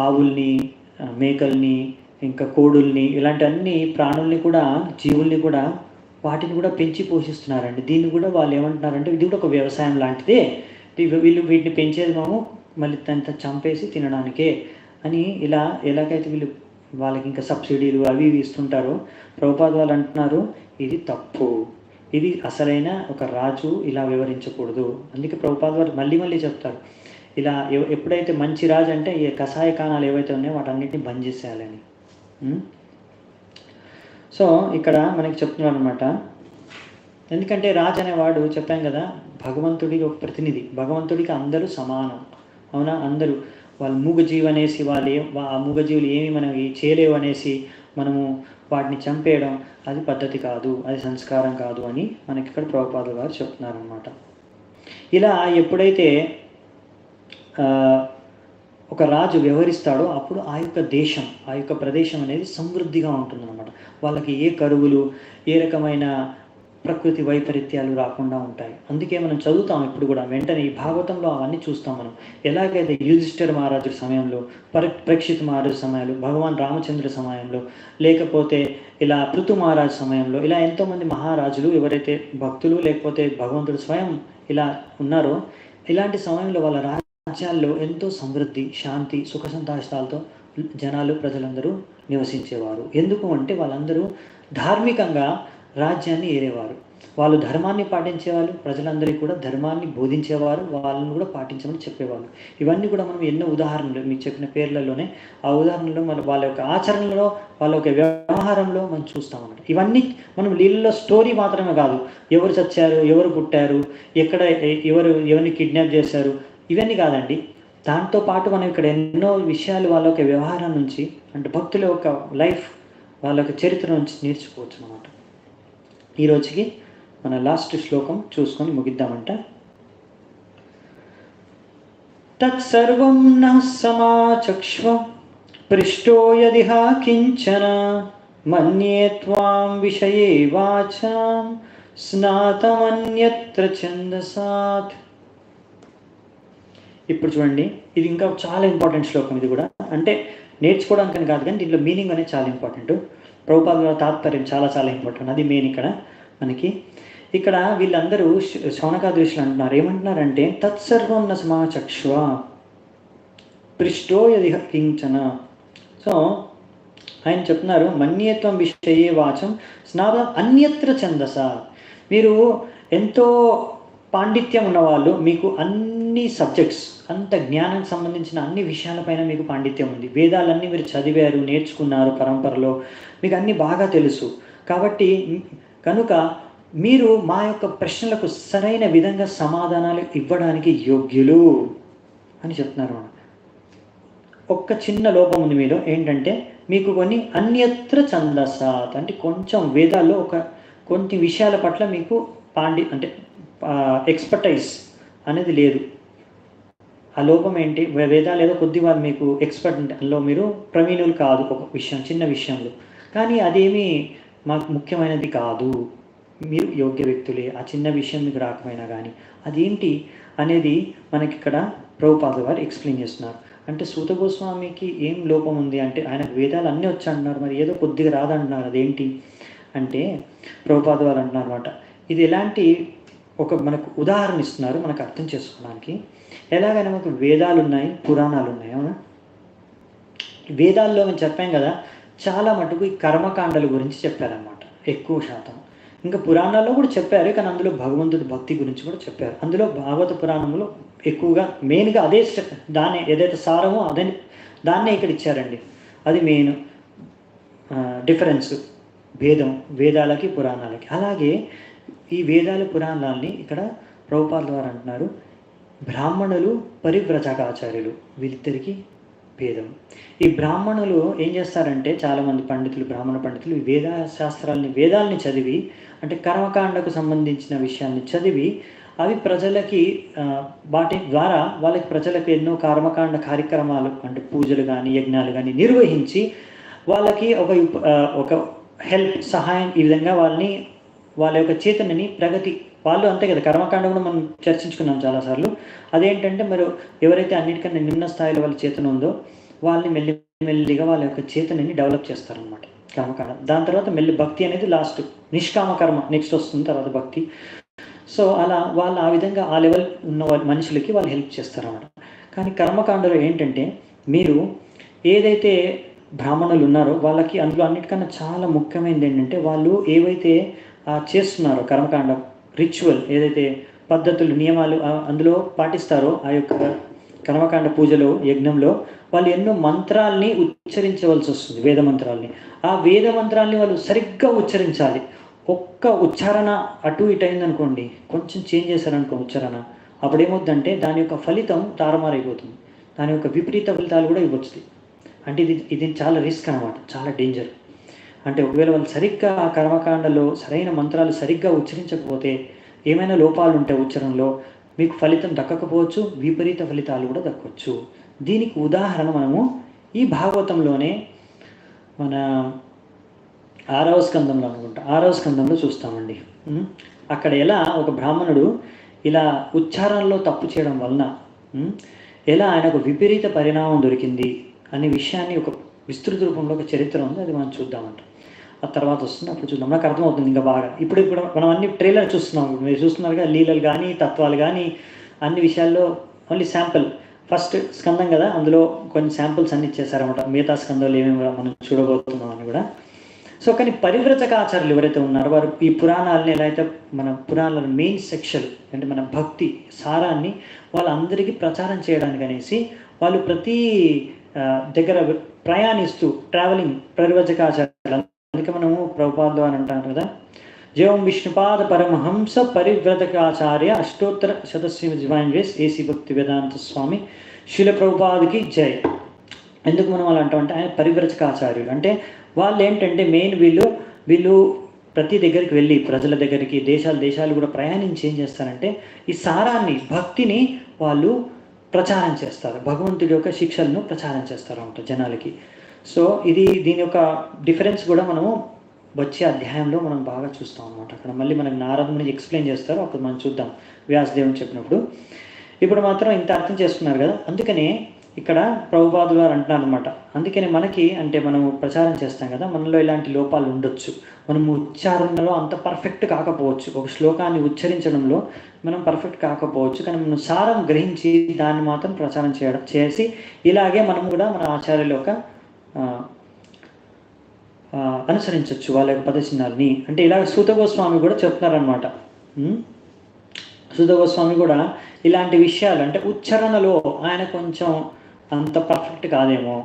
ఆవుల్ని, మేకల్ని, ఇంకా కోడుల్ని, ఇలాంటి అన్ని ప్రాణుల్ని కూడా, జీవుల్ని కూడా, వాటిని కూడా పెంచి పోషిస్తున్నారండి. దీన్ని కూడా వాళ్ళు ఏమంటున్నారంటే ఇది కూడా ఒక వ్యవసాయం లాంటిదే, వీటిని పెంచేది మళ్ళీ అంత చంపేసి తినడానికే అని ఇలా ఎలాగైతే వాళ్ళకి ఇంకా సబ్సిడీలు అవి ఇస్తుంటారో, ప్రభుపాదుల వాళ్ళు అంటున్నారు ఇది తప్పు, ఇది అసలైన ఒక రాజు ఇలా వివరించకూడదు. అందుకే ప్రభుపాదుల వారు మళ్ళీ చెప్తారు, ఇలా ఎప్పుడైతే మంచి రాజు అంటే ఈ కషాయఖానాలు ఏవైతే ఉన్నాయో వాటన్నిటిని బంద్ చేసేయాలని. సో ఇక్కడ మనకి చెప్తున్నారు అనమాట. ఎందుకంటే రాజు అనేవాడు, చెప్పాం కదా, భగవంతుడికి ఒక ప్రతినిధి. భగవంతుడికి అందరూ సమానం, అవునా? అందరూ వాళ్ళు మూగజీవి అనేసి, ఆ మూగజీవులు ఏమి మనకి చేయలేవు అనేసి మనము వాటిని చంపేయడం అది పద్ధతి కాదు, అది సంస్కారం కాదు అని మనకి ఇక్కడ ప్రభుపాదుల గారు చెప్తున్నారనమాట. ఇలా ఎప్పుడైతే ఒక రాజు వ్యవహరిస్తాడో అప్పుడు ఆ యొక్క దేశం, ఆ యొక్క ప్రదేశం అనేది సమృద్ధిగా ఉంటుందన్నమాట. వాళ్ళకి ఏ కరువులు, ఏ రకమైన ప్రకృతి వైపరీత్యాలు రాకుండా ఉంటాయి. అందుకే మనం చదువుతాం ఇప్పుడు కూడా వెంటనే ఈ భాగవతంలో అవన్నీ చూస్తాం మనం. ఎలాగైతే యుధిష్ఠిర మహారాజు సమయంలో, పరీక్షిత్ మహారాజు సమయంలో, భగవాన్ రామచంద్ర సమయంలో, లేకపోతే ఇలా పృథు మహారాజు సమయంలో, ఇలా ఎంతోమంది మహారాజులు ఎవరైతే భక్తులు లేకపోతే భగవంతుడు స్వయం ఇలా ఉన్నారో, ఇలాంటి సమయంలో వాళ్ళ రాజ్యాల్లో ఎంతో సమృద్ధి, శాంతి, సుఖ సంతోషాలతో ప్రజలందరూ నివసించేవారు. ఎందుకు అంటే వాళ్ళందరూ ధార్మికంగా రాజ్యాన్ని ఏలేవారు. వాళ్ళు ధర్మాన్ని పాటించేవాళ్ళు, ప్రజలందరికీ కూడా ధర్మాన్ని బోధించేవారు, వాళ్ళని కూడా పాటించమని చెప్పేవాళ్ళు. ఇవన్నీ కూడా మనం ఎన్నో ఉదాహరణలు మీకు చెప్పిన పేర్లలోనే ఆ ఉదాహరణలో వాళ్ళ యొక్క ఆచరణలో, వాళ్ళ యొక్క వ్యవహారంలో మనం చూస్తామన్నమాట. ఇవన్నీ మనం లీలలో స్టోరీ మాత్రమే కాదు, ఎవరు చచ్చారు, ఎవరు పుట్టారు, ఎక్కడ ఎవరిని కిడ్నాప్ చేశారు, ఇవన్నీ కాదండి. దాంతో పాటు మనం ఇక్కడ ఎన్నో విషయాలు వాళ్ళ యొక్క వ్యవహారం నుంచి, అంటే భక్తుల యొక్క లైఫ్, వాళ్ళ యొక్క చరిత్ర నుంచి నేర్చుకోవచ్చు అన్నమాట. ఈ రోజుకి మన లాస్ట్ శ్లోకం చూసుకొని ముగిద్దామంట. తత్సర్వం నః సమాచక్ష్వ పృష్టో యదిహ కించన మన్యే త్వాం విషయే వాచాం స్నాతమన్యత్ర ఛందసాత్. ఇప్పుడు చూడండి, ఇది ఇంకా చాలా ఇంపార్టెంట్ శ్లోకం. ఇది కూడా అంటే నేర్చుకోవడానికని కాదు, కానీ దీంట్లో మీనింగ్ అనేది చాలా ఇంపార్టెంట్. ప్రభుపాదుల తాత్పర్యం చాలా చాలా ఇంపార్టెంట్. అది మెయిన్ ఇక్కడ మనకి. ఇక్కడ వీళ్ళందరూ శౌనకాది ఋషులు అంటున్నారు, ఏమంటున్నారంటే తత్సర్వం న సమాచక్ష్వ పృష్టో యది కించన. సో ఆయన చెప్తున్నారు, మన్యేత్వం విషయే వాచం స్నాత అన్యత్ర ఛందస. మీరు ఎంతో పాండిత్యం ఉన్నవాళ్ళు, మీకు అన్ని సబ్జెక్ట్స్, అంత జ్ఞానానికి సంబంధించిన అన్ని విషయాలపైన మీకు పాండిత్యం ఉంది. వేదాలన్నీ మీరు చదివారు, నేర్చుకున్నారు పరంపరలో, మీకు అన్నీ బాగా తెలుసు. కాబట్టి కనుక మీరు మా యొక్క ప్రశ్నలకు సరైన విధంగా సమాధానాలు ఇవ్వడానికి యోగ్యులు అని చెప్తున్నారు. ఒక్క చిన్న లోపం ఉంది మీలో, ఏంటంటే మీకు కొన్ని అన్యత్ర ఛందసాత్, అంటే కొంచెం వేదాల్లో కొన్ని విషయాల పట్ల మీకు అంటే ఎక్స్పర్టైజ్ అనేది లేదు. ఆ లోపం ఏంటి? వేదాలు ఏదో కొద్దిగా మీకు ఎక్స్పర్ట్ అందులో మీరు ప్రవీణులు కాదు ఒక విషయం, చిన్న విషయంలో. కానీ అదేమీ మాకు ముఖ్యమైనది కాదు, మీరు యోగ్య వ్యక్తులే. ఆ చిన్న విషయం మీకు రాకపోయినా కానీ అదేంటి అనేది మనకి ఇక్కడ ప్రభుపాద వారు ఎక్స్ప్లెయిన్ చేస్తున్నారు. అంటే సూత గోస్వామికి ఏం లోపం ఉంది అంటే, ఆయనకు వేదాలు అన్నీ వచ్చి అంటున్నారు, మరి ఏదో కొద్దిగా రాదంటున్నారు. అదేంటి అంటే ప్రభుపాద వారు అంటున్నారు అనమాట. ఇది ఎలాంటి మనకు ఉదాహరణ ఇస్తున్నారు మనకు అర్థం చేసుకోవడానికి. ఎలాగైనా మనకు వేదాలు ఉన్నాయి, పురాణాలు ఉన్నాయి. అవునా? వేదాల్లో మేము చెప్పాం కదా, చాలా మటుకు ఈ కర్మకాండల గురించి చెప్పారనమాట ఎక్కువ శాతం. ఇంకా పురాణాల్లో కూడా చెప్పారు, కానీ అందులో భగవంతుడి భక్తి గురించి కూడా చెప్పారు. అందులో భాగవత పురాణంలో ఎక్కువగా మెయిన్గా అదే దాన్ని ఏదైతే సారమో దాన్నే ఇక్కడ ఇచ్చారండి. అది మెయిన్ డిఫరెన్స్, భేదం వేదాలకి పురాణాలకి. అలాగే ఈ వేదాల పురాణాలని ఇక్కడ ప్రభుపాదుల వారు అంటున్నారు, బ్రాహ్మణులు పరివ్రజకాచార్యులు వీళ్ళిద్దరికీ భేదం. ఈ బ్రాహ్మణులు ఏం చేస్తారంటే, చాలామంది పండితులు, బ్రాహ్మణ పండితులు ఈ వేదాలని చదివి, అంటే కర్మకాండకు సంబంధించిన విషయాన్ని చదివి అవి ప్రజలకి వాటి ద్వారా ప్రజలకు ఎన్నో కర్మకాండ కార్యక్రమాలు, అంటే పూజలు కానీ యజ్ఞాలు కానీ నిర్వహించి వాళ్ళకి ఒక హెల్ప్, సహాయం, ఈ విధంగా వాళ్ళ యొక్క చేతనని ప్రగతి, వాళ్ళు అంతే కదా, కర్మకాండ కూడా మనం చర్చించుకున్నాం చాలాసార్లు. అదేంటంటే మరి ఎవరైతే అన్నిటికన్నా నిమ్న స్థాయిలో వాళ్ళ చేతన ఉందో వాళ్ళని మెల్లిగా వాళ్ళ యొక్క చేతనని డెవలప్ చేస్తారనమాట కర్మకాండ. దాని తర్వాత భక్తి అనేది లాస్ట్, నిష్కామ కర్మ నెక్స్ట్ వస్తుంది, తర్వాత భక్తి. సో అలా వాళ్ళు ఆ విధంగా ఆ లెవెల్ ఉన్న మనుషులకి వాళ్ళు హెల్ప్ చేస్తారన్నమాట. కానీ కర్మకాండలో ఏంటంటే, మీరు ఏదైతే బ్రాహ్మణులు ఉన్నారో వాళ్ళకి అందులో అన్నిటికన్నా చాలా ముఖ్యమైనది ఏంటంటే, వాళ్ళు ఏవైతే చేస్తున్నారో కర్మకాండ రిచువల్, ఏదైతే పద్ధతులు, నియమాలు అందులో పాటిస్తారో ఆ యొక్క కర్మకాండ పూజలో, యజ్ఞంలో వాళ్ళు ఎన్నో మంత్రాల్ని ఉచ్చరించవలసి వస్తుంది, వేద మంత్రాల్ని. ఆ వేద మంత్రాల్ని వాళ్ళు సరిగ్గా ఉచ్చరించాలి. ఒక్క ఉచ్చారణ అటు ఇటు అయిందనుకోండి, కొంచెం చేంజ్ చేశారనుకో ఉచ్చారణ, అప్పుడేమవుతుందంటే దాని యొక్క ఫలితం తారుమారైపోతుంది, దాని యొక్క విపరీత ఫలితాలు కూడా ఇవ్వచ్చు. అంటే ఇది చాలా రిస్క్ అనమాట, చాలా డేంజర్. అంటే ఒకవేళ వాళ్ళు సరిగ్గా ఆ కర్మకాండలో సరైన మంత్రాలు సరిగ్గా ఉచ్చరించకపోతే, ఏమైనా లోపాలు ఉంటే ఉచ్చారణలో, మీకు ఫలితం దక్కకపోవచ్చు, విపరీత ఫలితాలు కూడా దక్కవచ్చు. దీనికి ఉదాహరణ మనము ఈ భాగవతంలోనే మన 6వ స్కందంలో అనుకుంటా 6వ స్కందంలో చూస్తామండి. అక్కడ ఎలా ఒక బ్రాహ్మణుడు ఇలా ఉచ్చారణలో తప్పు చేయడం వలన ఎలా ఆయనకు విపరీత పరిణామం దొరికింది అనే విషయాన్ని ఒక విస్తృత రూపంలో ఒక చరిత్ర ఉంది, అది మనం చూద్దామంట. ఆ తర్వాత వస్తుంది, అప్పుడు చూద్దాం, నాకు అర్థమవుతుంది ఇంకా బాగా. ఇప్పుడు మనం అన్ని ట్రైలర్ చూస్తున్నాం, మీరు చూస్తున్నారుగా, లీలలు కానీ తత్వాలు కానీ అన్ని విషయాల్లో ఓన్లీ శాంపుల్. ఫస్ట్ స్కందం కదా, అందులో కొన్ని శాంపుల్స్ అన్ని ఇచ్చేసారన్నమాట, మిగతా స్కందంలో ఏమేమి మనం చూడబోతున్నాం అని కూడా. సో కానీ పరివ్రజకాచార్యులు ఎవరైతే ఉన్నారో వారు ఈ పురాణాలని ఎలా అయితే మన పురాణాల మెయిన్ సెక్షన్ అంటే మన భక్తి సారాన్ని వాళ్ళందరికీ ప్రచారం చేయడానికి అనేసి వాళ్ళు ప్రతి దగ్గర ప్రయాణిస్తూ ట్రావెలింగ్ పరివ్రజకాచార్యులు. అందుకే మనము ప్రభుపాద అని అంటారు కదా, జయం విష్ణుపాద పరమహంస పరివ్రతకాచార్య అష్టోత్తర శతశ్రీమద్ డివైన్ గ్రేస్ ఏసీ భక్తి వేదాంత స్వామి శిల ప్రభుపాదకి జై. ఎందుకు మనం అలా అంటామంటే ఆయన పరివ్రజకాచార్యులు అంటే వాళ్ళు ఏంటంటే మెయిన్ వీళ్ళు ప్రతి దగ్గరికి వెళ్ళి ప్రజల దగ్గరికి దేశాలు కూడా ప్రయాణించి ఏం చేస్తారంటే ఈ సారాన్ని భక్తిని వాళ్ళు ప్రచారం చేస్తారు, భగవంతుడి యొక్క శిక్షలను ప్రచారం చేస్తారు అంట జనాలకి. సో దీని యొక్క డిఫరెన్స్ కూడా మనము వచ్చే అధ్యాయంలో మనం బాగా చూస్తాం అనమాట. అక్కడ మళ్ళీ మనకు నారదుని ఎక్స్ప్లెయిన్ చేస్తారు, అప్పుడు మనం చూద్దాం వ్యాసదేవుని చెప్పినప్పుడు. ఇప్పుడు మాత్రం ఇంత అర్థం చేసుకున్నారు కదా, అందుకనే ఇక్కడ ప్రభుపాదులు గారు అంటున్నారు అనమాట. అందుకని మనకి అంటే మనము ప్రచారం చేస్తాం కదా, మనలో ఇలాంటి లోపాలు ఉండొచ్చు, మనము ఉచ్చారణలో అంత పర్ఫెక్ట్ కాకపోవచ్చు, ఒక శ్లోకాన్ని ఉచ్చరించడంలో మనం పర్ఫెక్ట్ కాకపోవచ్చు, కానీ మనం సారం గ్రహించి దాన్ని మాత్రం ప్రచారం చేసి ఇలాగే మనం కూడా మన ఆచార్యుల యొక్క అనుసరించవచ్చు వాళ్ళ యొక్క పదచిహ్నాలని. అంటే ఇలాగ సూత గోస్వామి కూడా చెప్తున్నారనమాట. సూత గోస్వామి కూడా ఇలాంటి విషయాలు అంటే ఉచ్చారణలో ఆయన కొంచెం అంత పర్ఫెక్ట్ కాదేమో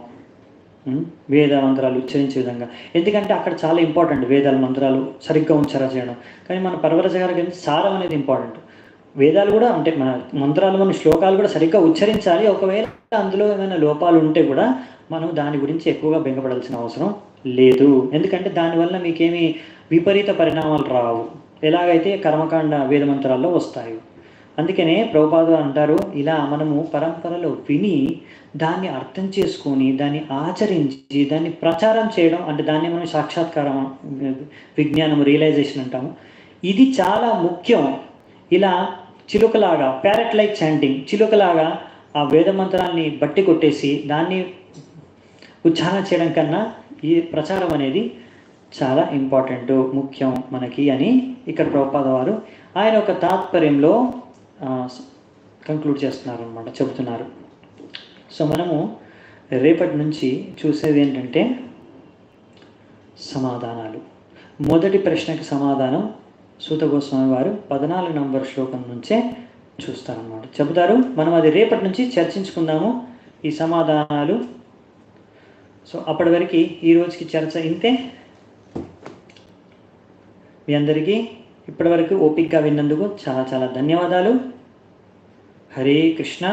వేద మంత్రాలు ఉచ్చరించే విధంగా, ఎందుకంటే అక్కడ చాలా ఇంపార్టెంట్ వేదాల మంత్రాలు సరిగ్గా ఉచ్చారణ చేయడం. కానీ మన పర్వరజ గారికి సారం అనేది ఇంపార్టెంట్. వేదాలు కూడా అంటే మన మంత్రాలు మన శ్లోకాలు కూడా సరిగ్గా ఉచ్చరించాలి. ఒకవేళ అందులో ఏమైనా లోపాలు ఉంటే కూడా మనం దాని గురించి ఎక్కువగా బెంగపడాల్సిన అవసరం లేదు, ఎందుకంటే దానివల్ల మీకేమీ విపరీత పరిణామాలు రావు, ఎలాగైతే కర్మకాండ వేద మంత్రాల్లో వస్తాయి. అందుకనే ప్రభుపాదులు అంటారు, ఇలా మనము పరంపరలో విని దాన్ని అర్థం చేసుకొని దాన్ని ఆచరించి దాన్ని ప్రచారం చేయడం, అంటే దాన్ని మనం సాక్షాత్కారం విజ్ఞానం రియలైజేషన్ అంటాము, ఇది చాలా ముఖ్యం. ఇలా చిలుకలాగా ప్యారెట్ లైక్ చాంటింగ్, చిలుకలాగా ఆ వేద మంత్రాన్ని బట్టి కొట్టేసి దాన్ని ఉచ్చారణ చేయడం కన్నా ఈ ప్రచారం అనేది చాలా ఇంపార్టెంట్, ముఖ్యం మనకి అని ఇక్కడ ప్రభుపాద వారు ఆయన ఒక తాత్పర్యంలో కంక్లూడ్ చేస్తున్నారు అనమాట, చెబుతున్నారు. సో మనము రేపటి నుంచి చూసేది ఏంటంటే సమాధానాలు. మొదటి ప్రశ్నకి సమాధానం సూత గోస్వామి వారు 14 నంబర్ శ్లోకం నుంచే చూస్తారన్నమాట, చెబుతారు. మనం అది రేపటి నుంచి చర్చించుకుందాము ఈ సమాధానాలు. సో అప్పటి వరకు ఈ రోజుకి చర్చ ఇంతే. మీ అందరికీ ఇప్పటి వరకు ఓపికగా విన్నందుకు చాలా చాలా ధన్యవాదాలు. హరే కృష్ణ.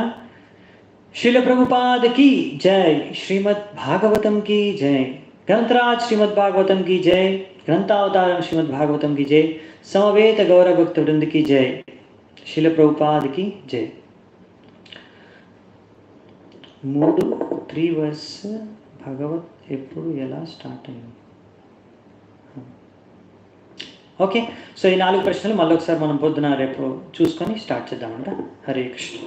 శ్రీల ప్రభుపాద की जय, श्रीमद् भागवतम की जय, ग्रंथराज श्रीमद् भागवतम की जय, ग्रंथावतारम श्रीमद् भागवतम की जय, समवेत गौरव भक्त वृंद की जय, శ్రీల ప్రభుపాద की जय. 3 వర్స్ భగవత్ ఎప్పుడు ఎలా స్టార్ట్ అయింది? ఓకే, సో ఈ 4 ప్రశ్నలు మళ్ళీ ఒకసారి మనం పొద్దున రేపు చూసుకొని స్టార్ట్ చేద్దామంట. హరే కృష్ణ.